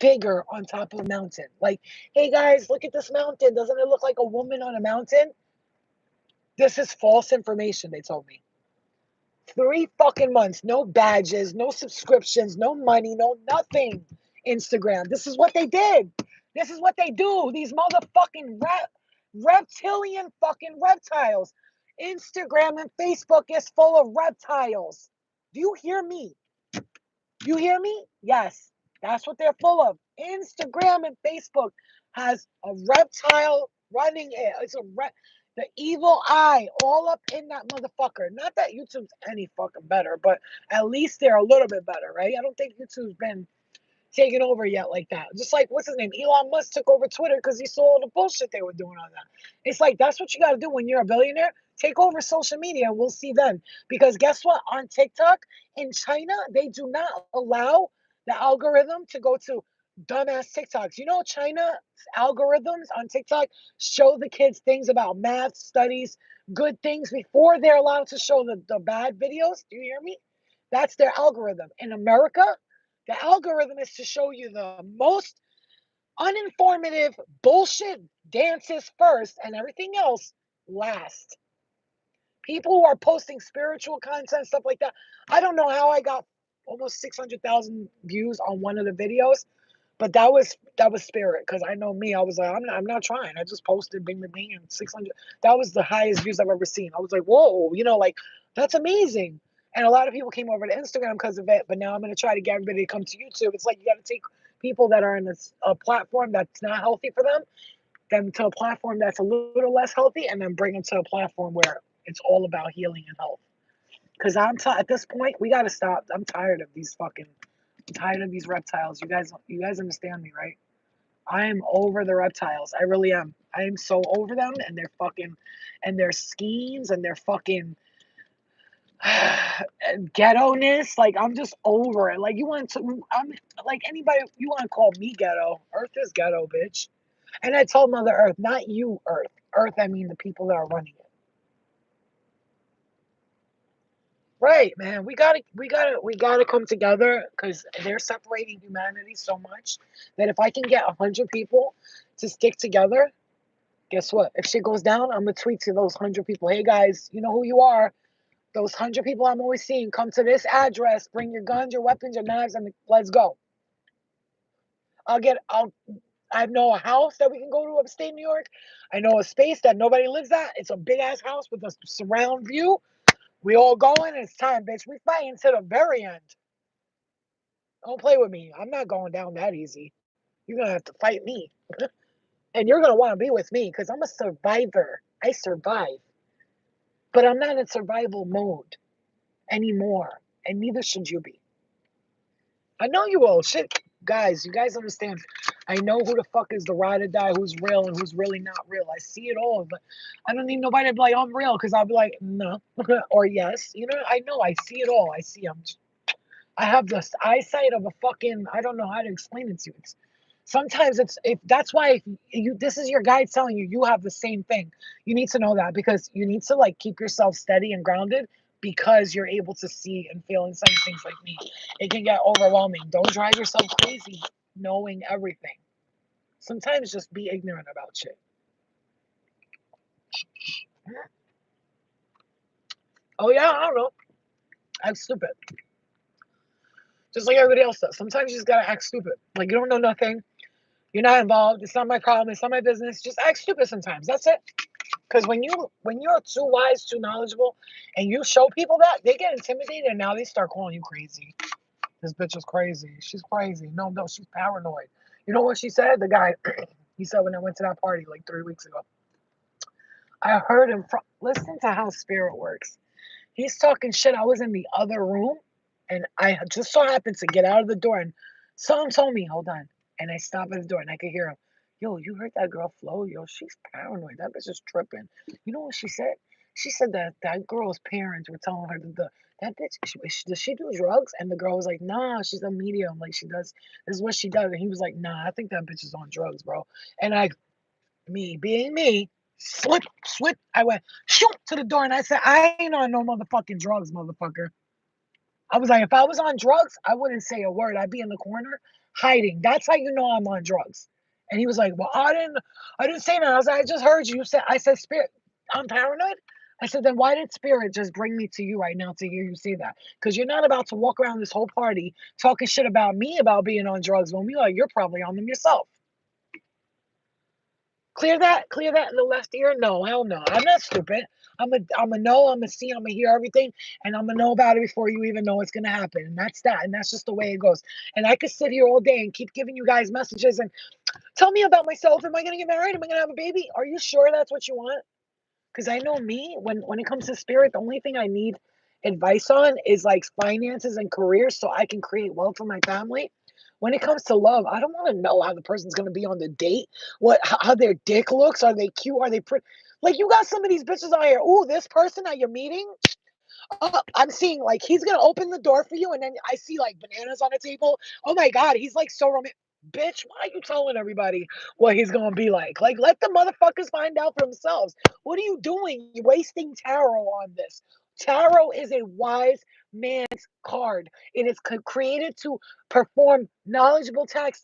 figure on top of a mountain. Like, hey guys, look at this mountain. Doesn't it look like a woman on a mountain? This is false information, they told me. 3 fucking months, no badges, no subscriptions, no money, no nothing. Instagram. This is what they did. This is what they do. These motherfucking reptilian fucking reptiles. Instagram and Facebook is full of reptiles. Do you hear me? You hear me? Yes. That's what they're full of. Instagram and Facebook has a reptile running it. It's the evil eye all up in that motherfucker. Not that YouTube's any fucking better, but at least they're a little bit better, right? I don't think YouTube's been taken over yet like that. Just like, what's his name? Elon Musk took over Twitter because he saw all the bullshit they were doing on that. It's like, that's what you got to do when you're a billionaire. Take over social media and we'll see then. Because guess what? On TikTok in China, they do not allow the algorithm to go to dumbass TikToks. You know, China's algorithms on TikTok show the kids things about math, studies, good things before they're allowed to show the bad videos. Do you hear me? That's their algorithm. In America, the algorithm is to show you the most uninformative bullshit dances first and everything else last. People who are posting spiritual content, stuff like that. I don't know how I got almost 600,000 views on one of the videos, but that was spirit, because I know me. I was like, I'm not trying. I just posted bing bing bing and 600. That was the highest views I've ever seen. I was like, whoa, like that's amazing. And a lot of people came over to Instagram because of it. But now I'm gonna try to get everybody to come to YouTube. It's like you got to take people that are in a platform that's not healthy for them to a platform that's a little less healthy, and then bring them to a platform where it's all about healing and health. Because at this point, we gotta stop. I'm tired of these reptiles. You guys understand me, right? I am over the reptiles. I really am. I am so over them and their schemes and their fucking ghetto-ness. Like, I'm just over it. Like, I'm like, anybody, you want to call me ghetto? Earth is ghetto, bitch. And I told Mother Earth, not you, Earth. Earth, I mean the people that are running it. Right, man. We gotta come together, because they're separating humanity so much that if I can get 100 people to stick together, guess what? If shit goes down, I'm gonna tweet to those 100 people. Hey guys, you know who you are. Those 100 people I'm always seeing, come to this address. Bring your guns, your weapons, your knives, and let's go. I know a house that we can go to upstate New York. I know a space that nobody lives at. It's a big ass house with a surround view. We all going. It's time, bitch. We fighting to the very end. Don't play with me. I'm not going down that easy. You're gonna have to fight me. And you're gonna want to be with me because I'm a survivor. I survive. But I'm not in survival mode anymore. And neither should you be. I know you will. Shit. Guys, you guys understand. I know who the fuck is the ride or die, who's real and who's really not real. I see it all, but I don't need nobody to be like, I'm real, because I'll be like, no, or yes. I see it all. I have the eyesight of a fucking, I don't know how to explain it to you. Sometimes if that's why, if this is your guide telling you have the same thing. You need to know that, because you need to like keep yourself steady and grounded, because you're able to see and feel and sense things like me. It can get overwhelming. Don't drive yourself crazy knowing everything. Sometimes just be ignorant about shit. Oh yeah, I don't know. Act stupid. Just like everybody else does. Sometimes you just gotta act stupid. Like, you don't know nothing. You're not involved. It's not my problem. It's not my business. Just act stupid sometimes. That's it. Because when you're too wise, too knowledgeable, and you show people that, they get intimidated and now they start calling you crazy. This bitch is crazy. She's crazy. No, no, she's paranoid. You know what she said? The guy, he said when I went to that party like 3 weeks ago, I heard him from, listen to how spirit works. He's talking shit. I was in the other room and I just so happened to get out of the door and someone told me, hold on. And I stopped at the door and I could hear him. Yo, you heard that girl Flo? Yo, she's paranoid. That bitch is tripping. You know what she said? She said that that girl's parents were telling her that bitch, does she do drugs? And the girl was like, nah, she's a medium. Like she does, this is what she does. And he was like, nah, I think that bitch is on drugs, bro. And me being me, slip. I went shoot to the door and I said, I ain't on no motherfucking drugs, motherfucker. I was like, if I was on drugs, I wouldn't say a word. I'd be in the corner hiding. That's how you know I'm on drugs. And he was like, well, I didn't say that. I was like, I just heard you. I said, spirit, I'm paranoid. I said, then why did spirit just bring me to you right now to hear you say that? Because you're not about to walk around this whole party talking shit about me about being on drugs when we like you're probably on them yourself. Clear that in the left ear? No, hell no. I'm not stupid. I'm a know, I'm a see, I'm a hear everything, and I'm gonna know about it before you even know it's gonna happen. And that's that. And that's just the way it goes. And I could sit here all day and keep giving you guys messages and tell me about myself. Am I gonna get married? Am I gonna have a baby? Are you sure that's what you want? Because I know me, when it comes to spirit, the only thing I need advice on is like finances and careers so I can create wealth for my family. When it comes to love, I don't want to know how the person's gonna be on the date, how their dick looks, are they cute, are they pretty? Like you got some of these bitches out here. Ooh, this person that you're meeting, I'm seeing like he's gonna open the door for you, and then I see like bananas on the table. Oh my god, he's like so romantic. Bitch, why are you telling everybody what he's gonna be like? Like, let the motherfuckers find out for themselves. What are you doing? You're wasting tarot on this. Tarot is a wise man's card. It is created to perform knowledgeable tasks.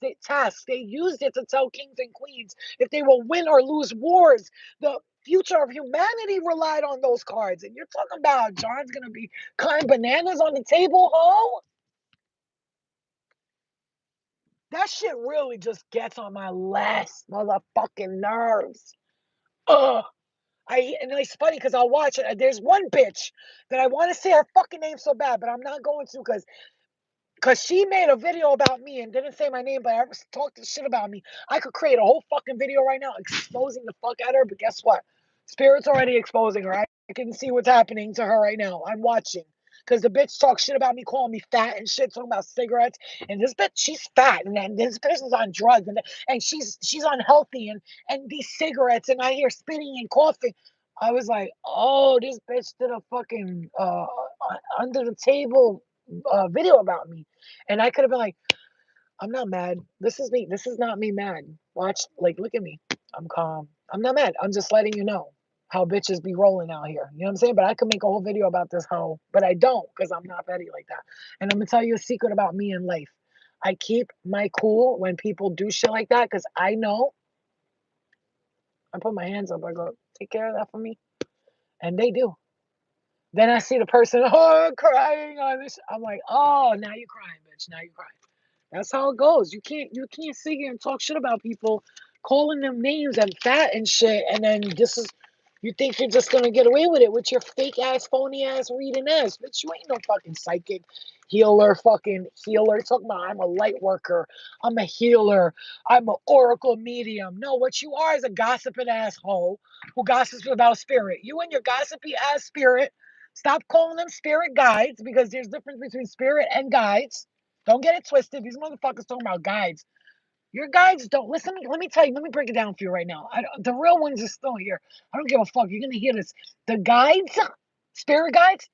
They used it to tell kings and queens if they will win or lose wars. The future of humanity relied on those cards. And you're talking about John's gonna be cutting bananas on the table, ho? That shit really just gets on my last motherfucking nerves. Ugh. And it's funny because I'll watch it. There's one bitch that I want to say her fucking name so bad, but I'm not going to because she made a video about me and didn't say my name, but I talked shit about me. I could create a whole fucking video right now exposing the fuck at her, but guess what? Spirit's already exposing her. I can see what's happening to her right now. I'm watching. Because the bitch talks shit about me, calling me fat and shit, talking about cigarettes. And this bitch, she's fat, and this person's on drugs, and she's unhealthy, and these cigarettes, and I hear spitting and coughing. I was like, oh, this bitch did a fucking under the table video about me. And I could have been like, I'm not mad. This is me. This is not me mad. Watch, like, look at me. I'm calm. I'm not mad. I'm just letting you know how bitches be rolling out here. You know what I'm saying? But I could make a whole video about this hoe, but I don't because I'm not petty like that. And I'm going to tell you a secret about me in life. I keep my cool when people do shit like that because I know I put my hands up. I go, take care of that for me. And they do. Then I see the person, oh, crying on this. I'm like, oh, now you're crying, bitch. Now you're crying. That's how it goes. You can't sit here and talk shit about people, calling them names and fat and shit, and then you think you're just gonna get away with it with your fake ass, phony ass reading ass. Bitch, you ain't no fucking psychic healer, fucking healer. Talking about I'm a light worker, I'm a healer, I'm an oracle medium. No, what you are is a gossiping asshole who gossips about spirit. You and your gossipy ass spirit. Stop calling them spirit guides because there's difference between spirit and guides. Don't get it twisted. These motherfuckers talking about guides. Your guides don't listen. Let me tell you. Let me break it down for you right now. The real ones are still here. I don't give a fuck. You're gonna hear this. The guides, spirit guides,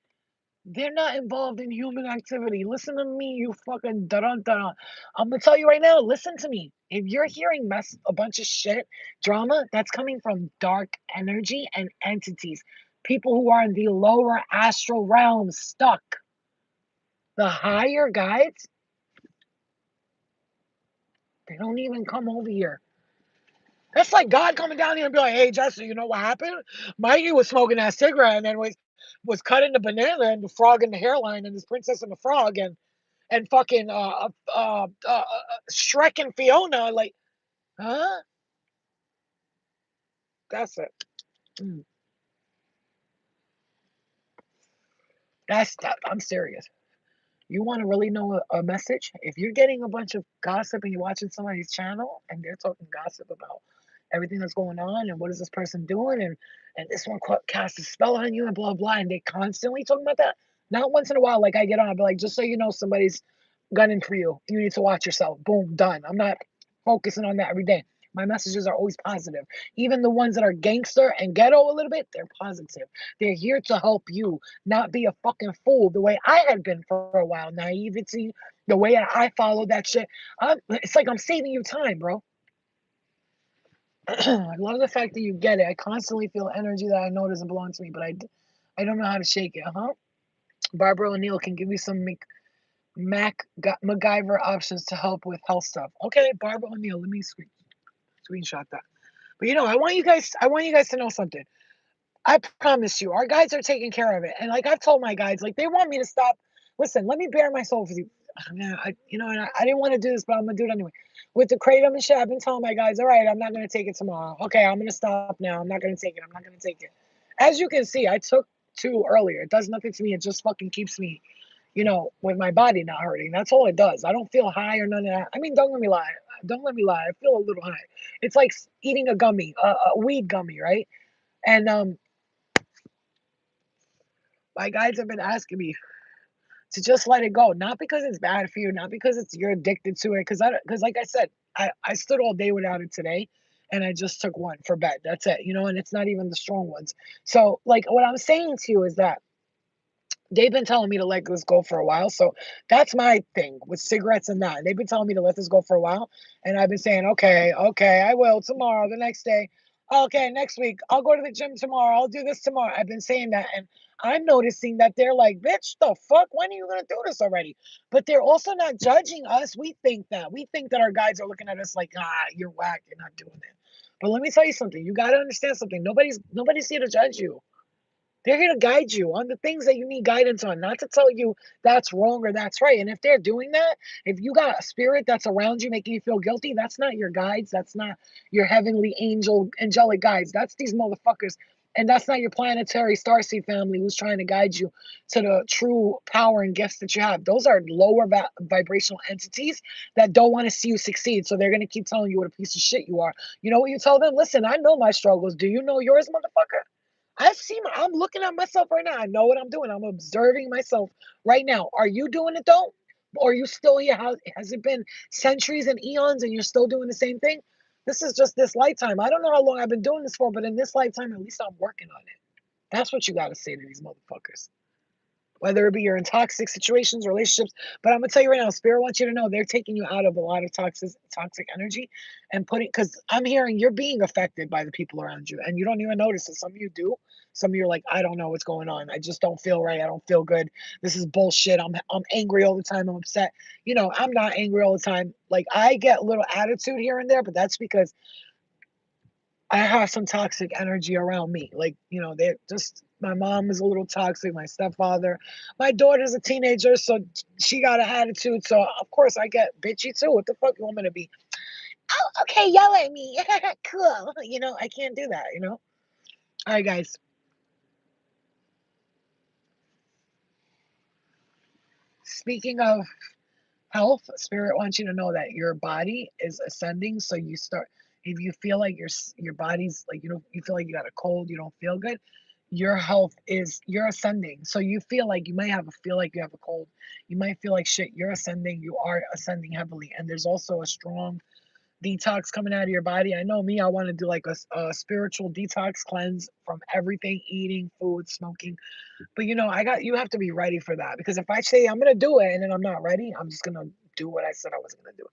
they're not involved in human activity. Listen to me, you fucking dun dun. I'm gonna tell you right now. Listen to me. If you're hearing a bunch of shit, drama, that's coming from dark energy and entities. People who are in the lower astral realm stuck. The higher guides, they don't even come over here. That's like God coming down here and be like, hey, Jesse, you know what happened? Mikey was smoking that cigarette and then was cutting the banana and the frog in the hairline and this princess and the frog and fucking Shrek and Fiona. Like, huh? That's it. Mm. I'm serious. You want to really know a message? If you're getting a bunch of gossip and you're watching somebody's channel and they're talking gossip about everything that's going on and what is this person doing and this one cast a spell on you and blah blah and they constantly talking about that. Not once in a while, like I get on, I'll be like, just so you know, somebody's gunning for you. You need to watch yourself. Boom, done. I'm not focusing on that every day. My messages are always positive. Even the ones that are gangster and ghetto a little bit, they're positive. They're here to help you, not be a fucking fool the way I had been for a while. Naivety, the way I followed that shit. It's like I'm saving you time, bro. I love the fact that you get it. I constantly feel energy that I know doesn't belong to me, but I don't know how to shake it, huh? Barbara O'Neill can give you some MacGyver options to help with health stuff. Okay, Barbara O'Neill, let me screenshot that. But I want you guys to know something. I promise you, our guides are taking care of it. And like I've told my guides, like they want me to stop. Listen, let me bare my soul for you. Man, I didn't want to do this, but I'm gonna do it anyway. With the kratom and shit, I've been telling my guys, all right, I'm not gonna take it tomorrow. Okay, I'm gonna stop now. I'm not gonna take it. I'm not gonna take it. As you can see, I took two earlier. It does nothing to me. It just fucking keeps me, with my body not hurting. That's all it does. I don't feel high or none of that. I mean, don't let me lie. Don't let me lie. I feel a little high. It's like eating a gummy, a weed gummy, right? And my guides have been asking me to just let it go, not because it's bad for you, not because you're addicted to it. Because like I said, I stood all day without it today, and I just took one for bed. That's it, and it's not even the strong ones. So like what I'm saying to you is that they've been telling me to let this go for a while. So that's my thing with cigarettes and that. They've been telling me to let this go for a while. And I've been saying, okay, okay, I will tomorrow, the next day. Okay, next week. I'll go to the gym tomorrow. I'll do this tomorrow. I've been saying that. And I'm noticing that they're like, bitch, the fuck? When are you going to do this already? But they're also not judging us. We think that. We think that our guides are looking at us like, you're whack. You're not doing it. But let me tell you something. You got to understand something. Nobody's here to judge you. They're here to guide you on the things that you need guidance on, not to tell you that's wrong or that's right. And if they're doing that, if you got a spirit that's around you making you feel guilty, that's not your guides. That's not your heavenly angelic guides. That's these motherfuckers. And that's not your planetary starseed family who's trying to guide you to the true power and gifts that you have. Those are lower vibrational entities that don't want to see you succeed. So they're going to keep telling you what a piece of shit you are. You know what you tell them? Listen, I know my struggles. Do you know yours, motherfucker? I'm looking at myself right now. I know what I'm doing. I'm observing myself right now. Are you doing it though? Or are you still here? Has it been centuries and eons and you're still doing the same thing? This is just this lifetime. I don't know how long I've been doing this for, but in this lifetime, at least I'm working on it. That's what you got to say to these motherfuckers, whether it be you're in toxic situations, relationships. But I'm gonna tell you right now, Spirit wants you to know they're taking you out of a lot of toxic energy and putting, because I'm hearing you're being affected by the people around you and you don't even notice it. Some of you do. Some of you are like, I don't know what's going on. I just don't feel right. I don't feel good. This is bullshit. I'm angry all the time. I'm upset. I'm not angry all the time. Like I get a little attitude here and there, but that's because I have some toxic energy around me. Like, they're just, my mom is a little toxic, my stepfather. My daughter's a teenager, so she got an attitude. So, of course, I get bitchy too. What the fuck you want me to be? Oh, okay, yell at me. Cool. I. Can't do that. All right, guys. Speaking of health, Spirit wants you to know that your body is ascending. So you start, if you feel like your body's like, you feel like you got a cold, you don't feel good, your health is, you're ascending. So you feel like feel like you have a cold. You might feel like shit. You're ascending. You are ascending heavily. And there's also a strong detox coming out of your body. I know me, I want to do like a spiritual detox cleanse from everything, eating, food, smoking. But you have to be ready for that, because if I say I'm gonna do it and then I'm not ready, I'm just gonna do what I said I was gonna do.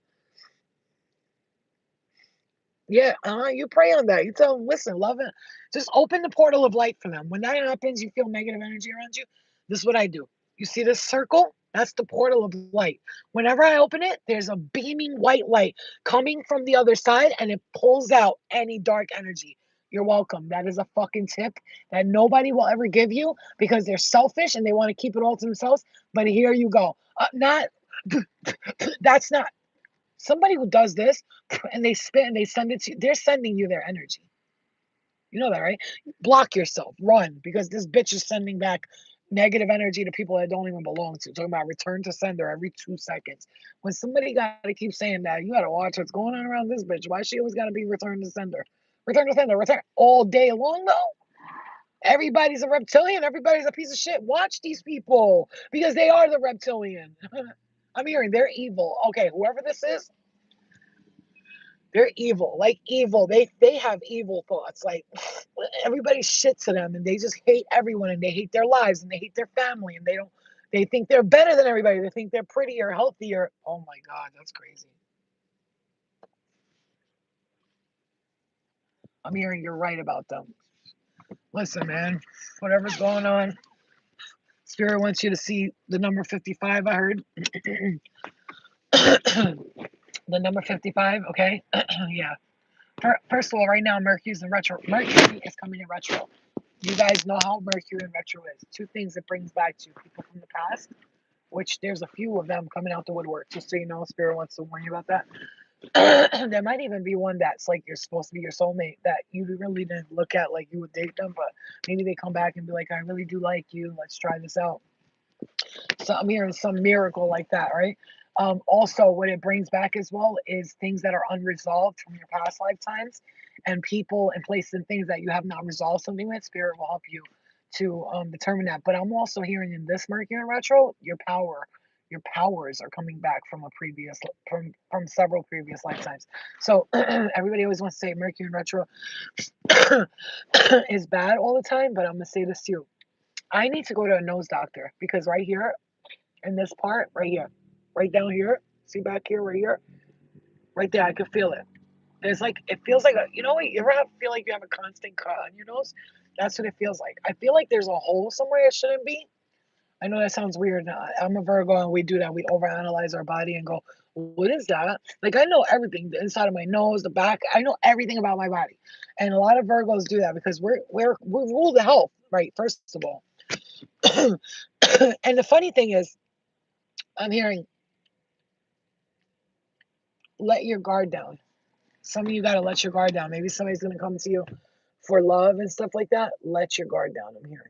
Yeah, you pray on that. You tell them, listen, love it. Just open the portal of light for them. When that happens, you feel negative energy around you. This is what I do. You see this circle? That's the portal of light. Whenever I open it, there's a beaming white light coming from the other side and it pulls out any dark energy. You're welcome. That is a fucking tip that nobody will ever give you because they're selfish and they want to keep it all to themselves. But here you go. Not that's not somebody who does this and they spit and they send it to you, they're sending you their energy. You know that, right? Block yourself. Run. Because this bitch is sending back negative energy to people that don't even belong to. Talking about return to sender every 2 seconds. When somebody got to keep saying that, you got to watch what's going on around this bitch. Why she always got to be return to sender? Return to sender. Return all day long, though. Everybody's a reptilian. Everybody's a piece of shit. Watch these people because they are the reptilian. I'm hearing they're evil. Okay, whoever this is, they're evil. Like evil. They have evil thoughts. Like everybody shit to them and they just hate everyone and they hate their lives and they hate their family and they think they're better than everybody. They think they're prettier, healthier. Oh my God, that's crazy. I'm hearing you're right about them. Listen, man, whatever's going on, Spirit wants you to see the number 55, I heard. The number 55, okay? Yeah. First of all, right now, Mercury's in retro. Mercury is coming in retro. You guys know how Mercury in retro is. Two things it brings back to you. People from the past, which there's a few of them coming out the woodwork, just so you know, Spirit wants to warn you about that. There might even be one that's like you're supposed to be your soulmate that you really didn't look at like you would date them, but maybe they come back and be like, I really do like you. Let's try this out. So I'm hearing some miracle like that, right? Also, what it brings back as well is things that are unresolved from your past lifetimes, and people and places and things that you have not resolved something with. Spirit will help you to determine that. But I'm also hearing in this Mercury retro, your powers are coming back from a previous from several previous lifetimes. So everybody always wants to say Mercury retro is bad all the time, but I'm gonna say this to you. I need to go to a nose doctor because right here in this part, right here, right down here, see back here, right here, right there, I can feel it. There's like, it feels like, you know what, you ever feel like you have a constant cut on your nose? That's what it feels like. I feel like there's a hole somewhere it shouldn't be. I know that sounds weird. I'm a Virgo and we do that. We overanalyze our body and go, what is that? Like, I know everything, the inside of my nose, the back, I know everything about my body. And a lot of Virgos do that because we rule the health, right? First of all. And the funny thing is, I'm hearing, let your guard down. Some of you got to let your guard down. Maybe somebody's going to come to you for love and stuff like that. Let your guard down, I'm hearing.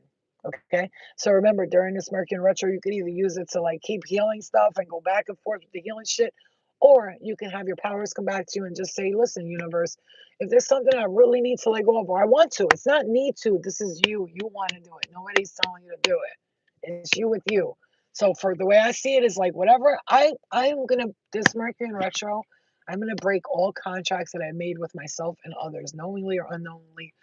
Okay. So remember, during this Mercury retro, you could either use it to like keep healing stuff and go back and forth with the healing shit, or you can have your powers come back to you and just say, listen, universe, if there's something I really need to let go of, or I want to, it's not need to. This is you. You want to do it. Nobody's telling you to do it. It's you with you. So for the way I see it is like whatever I'm gonna this Mercury in retro, I'm gonna break all contracts that I made with myself and others, knowingly or unknowingly,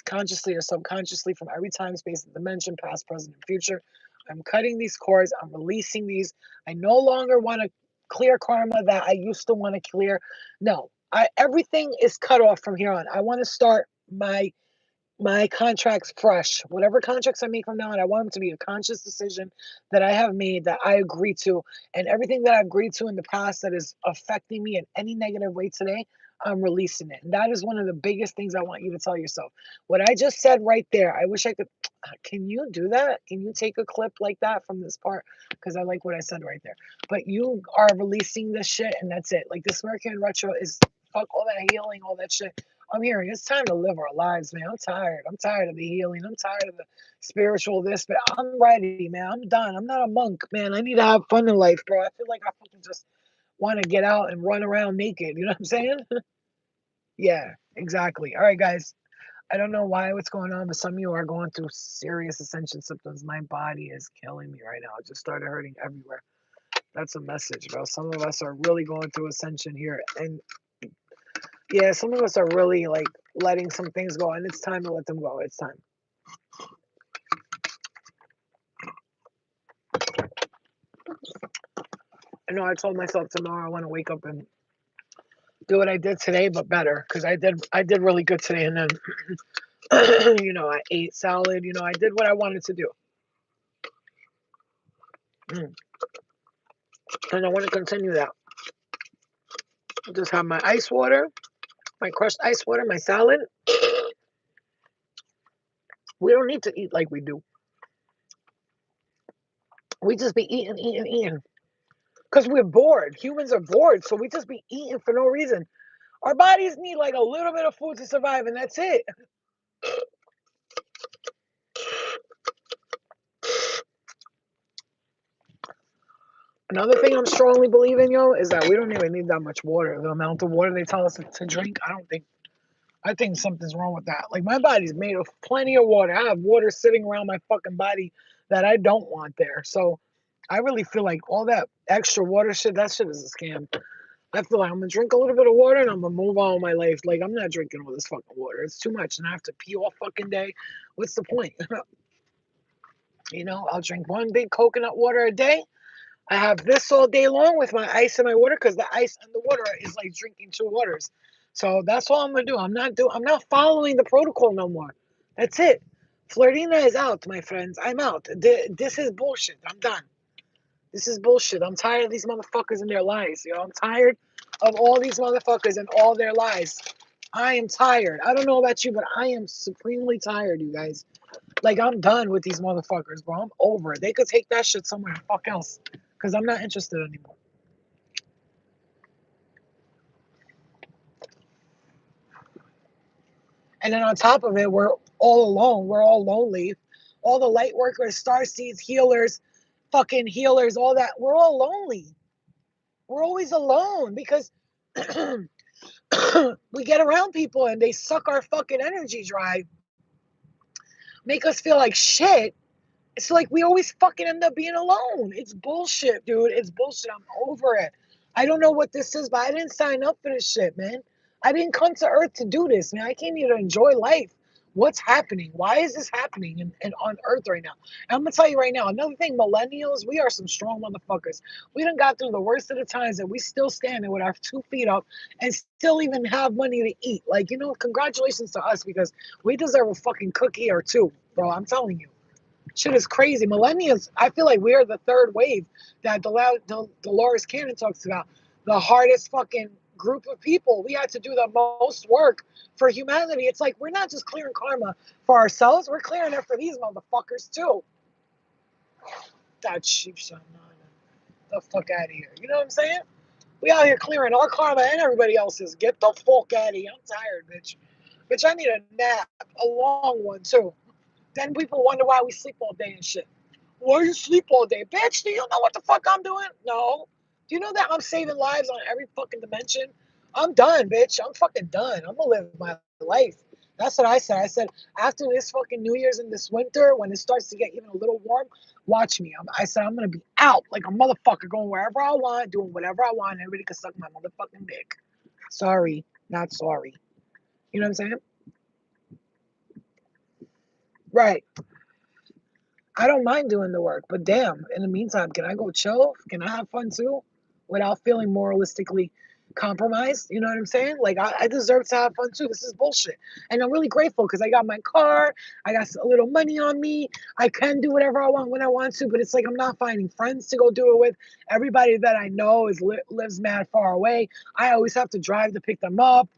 consciously or subconsciously, from every time, space, and dimension, past, present, and future. I'm cutting these cords. I'm releasing these. I no longer want to clear karma that I used to want to clear. No, everything is cut off from here on. I want to start my contracts fresh. Whatever contracts I make from now on, I want them to be a conscious decision that I have made that I agree to. And everything that I've agreed to in the past that is affecting me in any negative way today, I'm releasing it. And that is one of the biggest things I want you to tell yourself. What I just said right there, I wish I could. Can you do that? Can you take a clip like that from this part? Because I like what I said right there. But you are releasing this shit, and that's it. Like this Mercury retro is fuck all that healing, all that shit. I'm hearing it's time to live our lives, man. I'm tired. I'm tired of the healing. I'm tired of the spiritual this, but I'm ready, man. I'm done. I'm not a monk, man. I need to have fun in life, bro. I feel like I fucking just want to get out and run around naked. You know what I'm saying? Yeah, exactly. All right, guys. I don't know what's going on, but some of you are going through serious ascension symptoms. My body is killing me right now. It just started hurting everywhere. That's a message, bro. Some of us are really going through ascension here. And yeah, some of us are really like letting some things go, and it's time to let them go. It's time. I know I told myself tomorrow I want to wake up and do what I did today, but better because I did really good today, and then I ate salad. I did what I wanted to do, and I want to continue that. Just have my ice water, my crushed ice water, my salad. We don't need to eat like we do. We just be eating, eating, eating. Because we're bored. Humans are bored, so we just be eating for no reason. Our bodies need like a little bit of food to survive, and that's it. Another thing I'm strongly believing, yo, is that we don't even need that much water. The amount of water they tell us to drink, I think something's wrong with that. Like my body's made of plenty of water. I have water sitting around my fucking body that I don't want there. So I really feel like all that extra water shit, that shit is a scam. I feel like I'm gonna drink a little bit of water and I'm gonna move on with my life. Like I'm not drinking all this fucking water. It's too much and I have to pee all fucking day. What's the point? I'll drink one big coconut water a day. I have this all day long with my ice and my water because the ice and the water is like drinking two waters. So that's all I'm gonna do. I'm not following the protocol no more. That's it. Flirtina is out, my friends. I'm out. This is bullshit. I'm done. This is bullshit. I'm tired of these motherfuckers and their lies. I'm tired of all these motherfuckers and all their lies. I am tired. I don't know about you, but I am supremely tired, you guys. Like, I'm done with these motherfuckers, bro. I'm over it. They could take that shit somewhere the fuck else. Because I'm not interested anymore. And then on top of it, we're all alone. We're all lonely. All the light workers, star seeds, healers, fucking healers, all that. We're all lonely. We're always alone because we get around people and they suck our fucking energy dry, make us feel like shit. It's like we always fucking end up being alone. It's bullshit, dude. It's bullshit. I'm over it. I don't know what this is, but I didn't sign up for this shit, man. I didn't come to Earth to do this, man. I came here to enjoy life. What's happening? Why is this happening on Earth right now? And I'm gonna tell you right now, another thing, millennials, we are some strong motherfuckers. We done got through the worst of the times and we still standing with our 2 feet up and still even have money to eat. Like, congratulations to us because we deserve a fucking cookie or two, bro. I'm telling you. Shit is crazy. Millennials, I feel like we are the third wave that Dolores Cannon talks about. The hardest fucking group of people. We had to do the most work for humanity. It's like we're not just clearing karma for ourselves, we're clearing it for these motherfuckers too. That cheap shot, the fuck out of here. You know what I'm saying? We out here clearing our karma and everybody else's. Get the fuck out of here. I'm tired, bitch. Bitch, I need a nap. A long one, too. Then people wonder why we sleep all day and shit. Why you sleep all day? Bitch, do you know what the fuck I'm doing? No. Do you know that I'm saving lives on every fucking dimension? I'm done, bitch. I'm fucking done. I'm gonna live my life. That's what I said. I said, after this fucking New Year's and this winter, when it starts to get even a little warm, watch me. I said, I'm gonna be out like a motherfucker, going wherever I want, doing whatever I want. Everybody can suck my motherfucking dick. Sorry, not sorry. You know what I'm saying? Right. I don't mind doing the work, but damn, in the meantime, can I go chill? Can I have fun too? Without feeling moralistically compromised? You know what I'm saying? Like, I deserve to have fun too. This is bullshit. And I'm really grateful because I got my car. I got a little money on me. I can do whatever I want when I want to, but it's like I'm not finding friends to go do it with. Everybody that I know lives mad far away. I always have to drive to pick them up.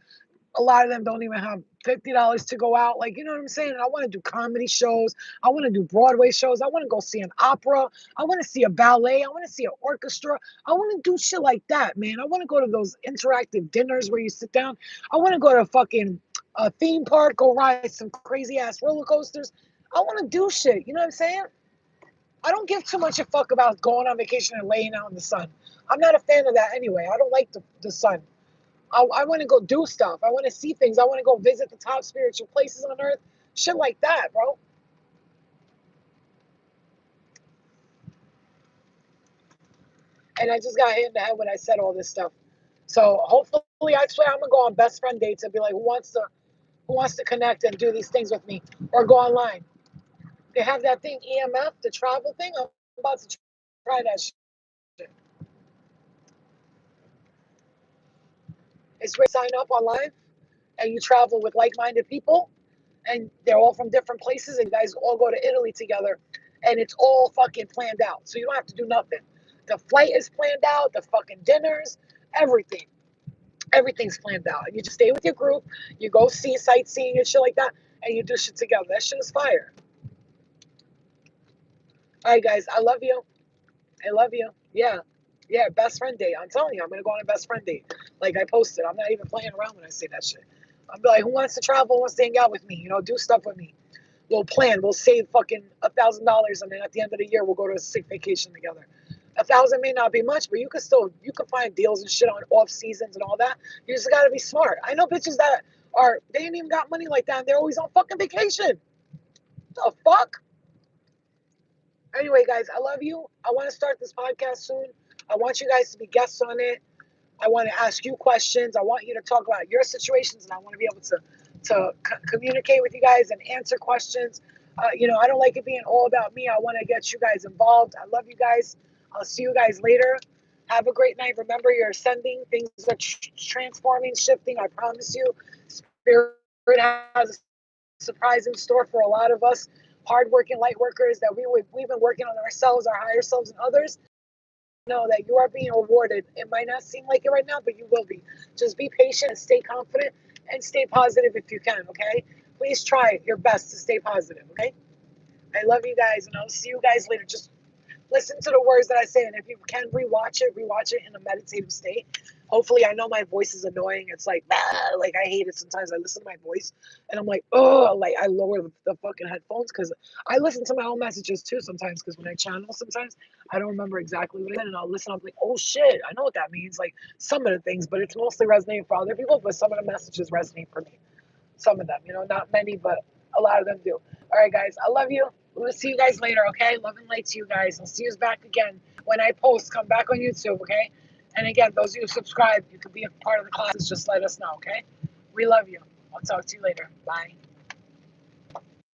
A lot of them don't even have $50 to go out. Like, you know what I'm saying? I want to do comedy shows. I want to do Broadway shows. I want to go see an opera. I want to see a ballet. I want to see an orchestra. I want to do shit like that, man. I want to go to those interactive dinners where you sit down. I want to go to a fucking theme park, go ride some crazy ass roller coasters. I want to do shit. You know what I'm saying? I don't give too much a fuck about going on vacation and laying out in the sun. I'm not a fan of that anyway. I don't like the sun. I want to go do stuff. I want to see things. I want to go visit the top spiritual places on earth. Shit like that, bro. And I just got hit in the head when I said all this stuff. So hopefully, I swear I'm gonna go on best friend dates and be like, who wants to connect and do these things with me, or go online. They have that thing EMF, the travel thing. I'm about to try that shit. It's where you sign up online and you travel with like-minded people, and they're all from different places, and you guys all go to Italy together, and it's all fucking planned out. So you don't have to do nothing. The flight is planned out, the fucking dinners, everything. Everything's planned out. You just stay with your group, you go see sightseeing and shit like that, and you do shit together. That shit is fire. All right, guys, I love you. I love you. Yeah. Yeah, best friend date. I'm telling you, I'm gonna go on a best friend date. Like I posted. I'm not even playing around when I say that shit. I'm like, who wants to travel, who wants to hang out with me? Do stuff with me. We'll plan. We'll save fucking $1,000, and then at the end of the year, we'll go to a sick vacation together. 1,000 may not be much, but you can find deals and shit on off seasons and all that. You just gotta be smart. I know bitches that they ain't even got money like that and they're always on fucking vacation. The fuck? Anyway, guys, I love you. I want to start this podcast soon. I want you guys to be guests on it. I want to ask you questions. I want you to talk about your situations, and I want to be able to communicate with you guys and answer questions. I don't like it being all about me. I want to get you guys involved. I love you guys. I'll see you guys later. Have a great night. Remember, you're ascending. Things are transforming, shifting. I promise you. Spirit has a surprise in store for a lot of us hardworking light workers that we've been working on ourselves, our higher selves, and others. Know that you are being rewarded. It might not seem like it right now, but you will be. Just be patient and stay confident and stay positive if you can, okay? Please try your best to stay positive, okay? I love you guys, and I'll see you guys later. Just listen to the words that I say, and if you can rewatch it in a meditative state. Hopefully, I know my voice is annoying. It's like, like I hate it sometimes. I listen to my voice, and I'm like, oh, like I lower the fucking headphones because I listen to my own messages too sometimes. Because when I channel, sometimes I don't remember exactly what it is, and I'll listen. I'm like, oh shit, I know what that means. Like some of the things, but it's mostly resonating for other people. But some of the messages resonate for me. Some of them, not many, but a lot of them do. All right, guys, I love you. We'll see you guys later, okay? Love and light to you guys. I'll see you back again when I post. Come back on YouTube, okay? And again, those of you who subscribe, you could be a part of the classes. Just let us know, okay? We love you. I'll talk to you later. Bye.